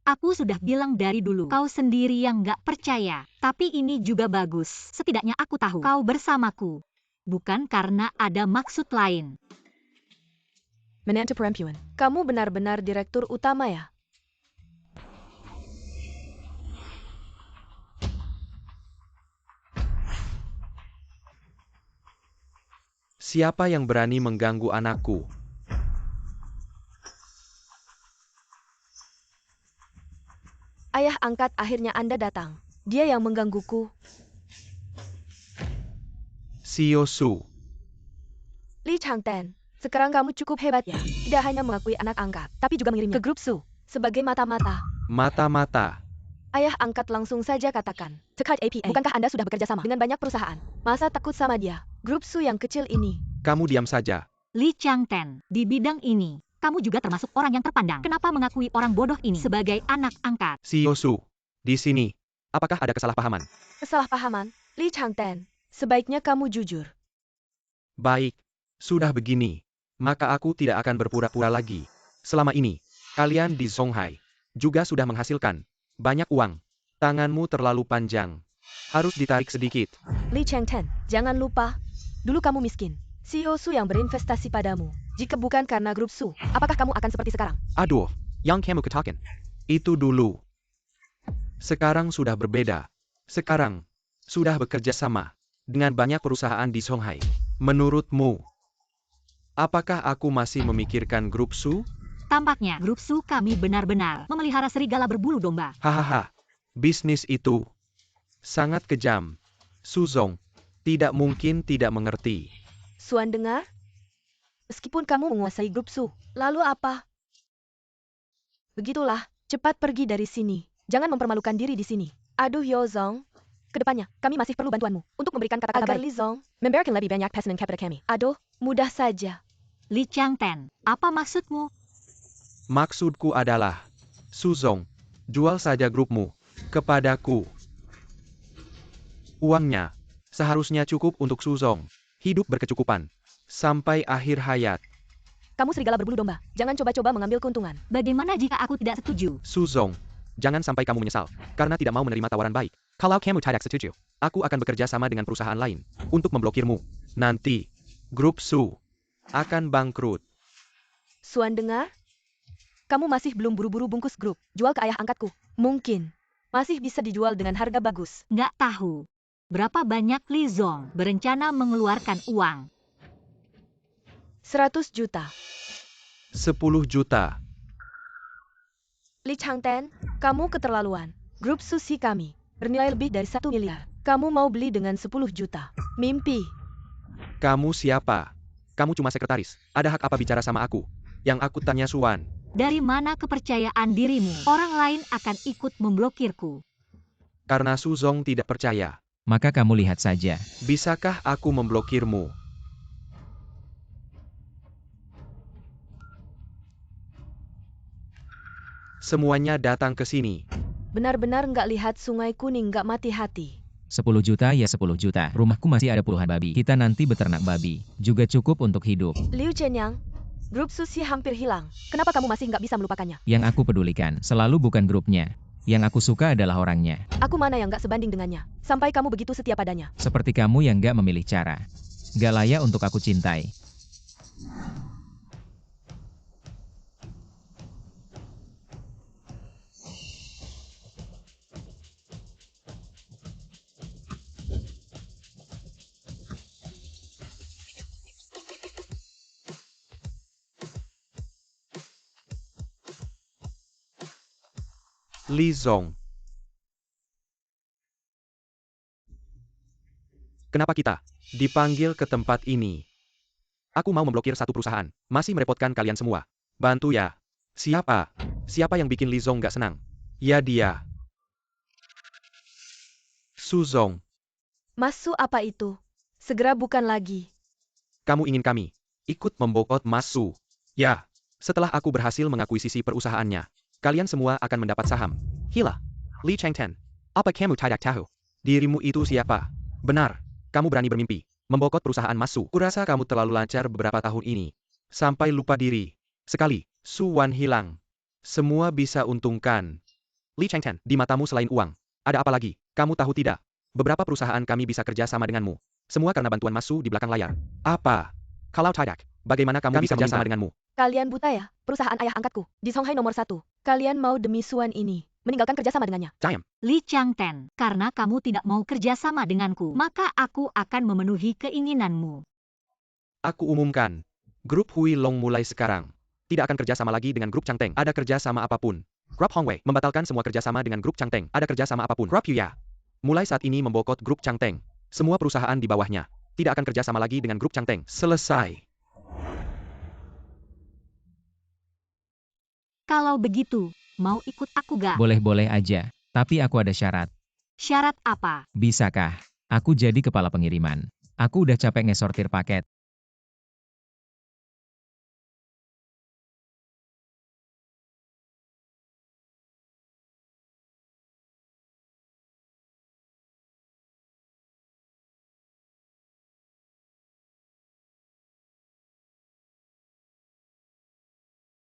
Aku sudah bilang dari dulu, kau sendiri yang nggak percaya. Tapi ini juga bagus. Setidaknya aku tahu kau bersamaku. Bukan karena ada maksud lain. Menantu perempuan, kamu benar-benar direktur utama ya? Siapa yang berani mengganggu anakku? Ayah angkat akhirnya Anda datang. Dia yang menggangguku. Sio Su. Li Changten, sekarang kamu cukup hebat ya. Tidak hanya mengakui anak angkat, tapi juga mengirimnya ke grup Su sebagai mata-mata. Mata-mata. Ayah angkat langsung saja katakan. Tekad APA. Bukankah Anda sudah bekerja sama dengan banyak perusahaan? Masa takut sama dia? Grup Su yang kecil ini. Kamu diam saja. Li Changten, di bidang ini, kamu juga termasuk orang yang terpandang. Kenapa mengakui orang bodoh ini sebagai anak angkat? Sio Su. Di sini. Apakah ada kesalahpahaman? Kesalahpahaman? Li Changten, sebaiknya kamu jujur. Baik. Sudah begini. Maka aku tidak akan berpura-pura lagi. Selama ini, kalian di Songhai juga sudah menghasilkan banyak uang. Tanganmu terlalu panjang. Harus ditarik sedikit. Li Changten, jangan lupa. Dulu kamu miskin. CEO Su yang berinvestasi padamu. Jika bukan karena grup Su, apakah kamu akan seperti sekarang? Aduh, yang kamu katakan. Itu dulu. Sekarang sudah berbeda. Sekarang, sudah bekerja sama dengan banyak perusahaan di Songhai. Menurutmu, apakah aku masih memikirkan grup Su? Tampaknya grup Su kami benar-benar memelihara serigala berbulu domba. Hahaha, bisnis itu Sangat kejam. Suzong, tidak mungkin tidak mengerti. Suan dengar? Meskipun kamu menguasai grup Su, lalu apa? Begitulah, cepat pergi dari sini. Jangan mempermalukan diri di sini. Aduh Yozong. Kedepannya, kami masih perlu bantuanmu untuk memberikan kata-kata Agar baik. Lizong, memberikan lebih banyak pesanan kepada kami. Aduh, mudah saja. Li Changten, apa maksudmu? Maksudku adalah, Suzong, jual saja grupmu kepadaku. Uangnya seharusnya cukup untuk Suzong hidup berkecukupan sampai akhir hayat. Kamu serigala berbulu domba. Jangan coba-coba mengambil keuntungan. Bagaimana jika aku tidak setuju? Suzong, jangan sampai kamu menyesal karena tidak mau menerima tawaran baik. Kalau kamu tidak setuju, aku akan bekerja sama dengan perusahaan lain untuk memblokirmu. Nanti, grup Su akan bangkrut. Suan dengar? Kamu masih belum buru-buru bungkus grup. Jual ke ayah angkatku. Mungkin. Masih bisa dijual dengan harga bagus. Nggak tahu. Berapa banyak Li Zong berencana mengeluarkan uang? 100 juta. 10 juta. Li Changten, kamu keterlaluan. Grup sushi kami bernilai lebih dari 1 miliar. Kamu mau beli dengan 10 juta. Mimpi. Kamu siapa? Kamu cuma sekretaris. Ada hak apa bicara sama aku? Yang aku tanya Suan. Dari mana kepercayaan dirimu? Orang lain akan ikut memblokirku. Karena Suzong tidak percaya. Maka kamu lihat saja. Bisakah aku memblokirmu? Semuanya datang ke sini. Benar-benar nggak lihat Sungai Kuning nggak mati hati. 10 juta ya 10 juta. Rumahku masih ada puluhan babi. Kita nanti beternak babi. Juga cukup untuk hidup. Liu Chenyang, grup sushi hampir hilang. Kenapa kamu masih nggak bisa melupakannya? Yang aku pedulikan selalu bukan grupnya. Yang aku suka adalah orangnya. Aku mana yang nggak sebanding dengannya. Sampai kamu begitu setia padanya. Seperti kamu yang gak memilih cara. Gak layak untuk aku cintai. Li Zong. Kenapa kita dipanggil ke tempat ini? Aku mau memblokir satu perusahaan. Masih merepotkan kalian semua. Bantu ya. Siapa? Siapa yang bikin Li Zong gak senang? Ya dia. Suzong. Masu apa itu? Segera bukan lagi. Kamu ingin kami ikut membokot Masu? Ya. Setelah aku berhasil mengakuisisi perusahaannya, kalian semua akan mendapat saham. Hila. Li Changten. Apa kamu tidak tahu? Dirimu itu siapa? Benar. Kamu berani bermimpi membokot perusahaan Masu. Kurasa kamu terlalu lancar beberapa tahun ini. Sampai lupa diri. Sekali, Su Wan hilang. Semua bisa untungkan. Li Changten, di matamu selain uang, ada apa lagi? Kamu tahu tidak? Beberapa perusahaan kami bisa kerja sama denganmu. Semua karena bantuan Masu di belakang layar. Apa? Kalau tidak, bagaimana kamu bisa kerja sama denganmu? Kalian buta ya? Perusahaan ayah angkatku di Songhai nomor 1. Kalian mau demi Suan ini meninggalkan kerjasama dengannya? Diam. Li Changten, karena kamu tidak mau kerjasama denganku, maka aku akan memenuhi keinginanmu. Aku umumkan. Grup Hui Long mulai sekarang tidak akan kerjasama lagi dengan grup Changteng. Ada kerjasama apapun. Grup Hongwei membatalkan semua kerjasama dengan grup Changteng. Ada kerjasama apapun. Grup Yuya mulai saat ini membokot grup Changteng. Semua perusahaan di bawahnya tidak akan kerjasama lagi dengan grup Changteng. Selesai. Kalau begitu, mau ikut aku gak? Boleh-boleh aja. Tapi aku ada syarat. Syarat apa? Bisakah? Aku jadi kepala pengiriman. Aku udah capek ngesortir paket.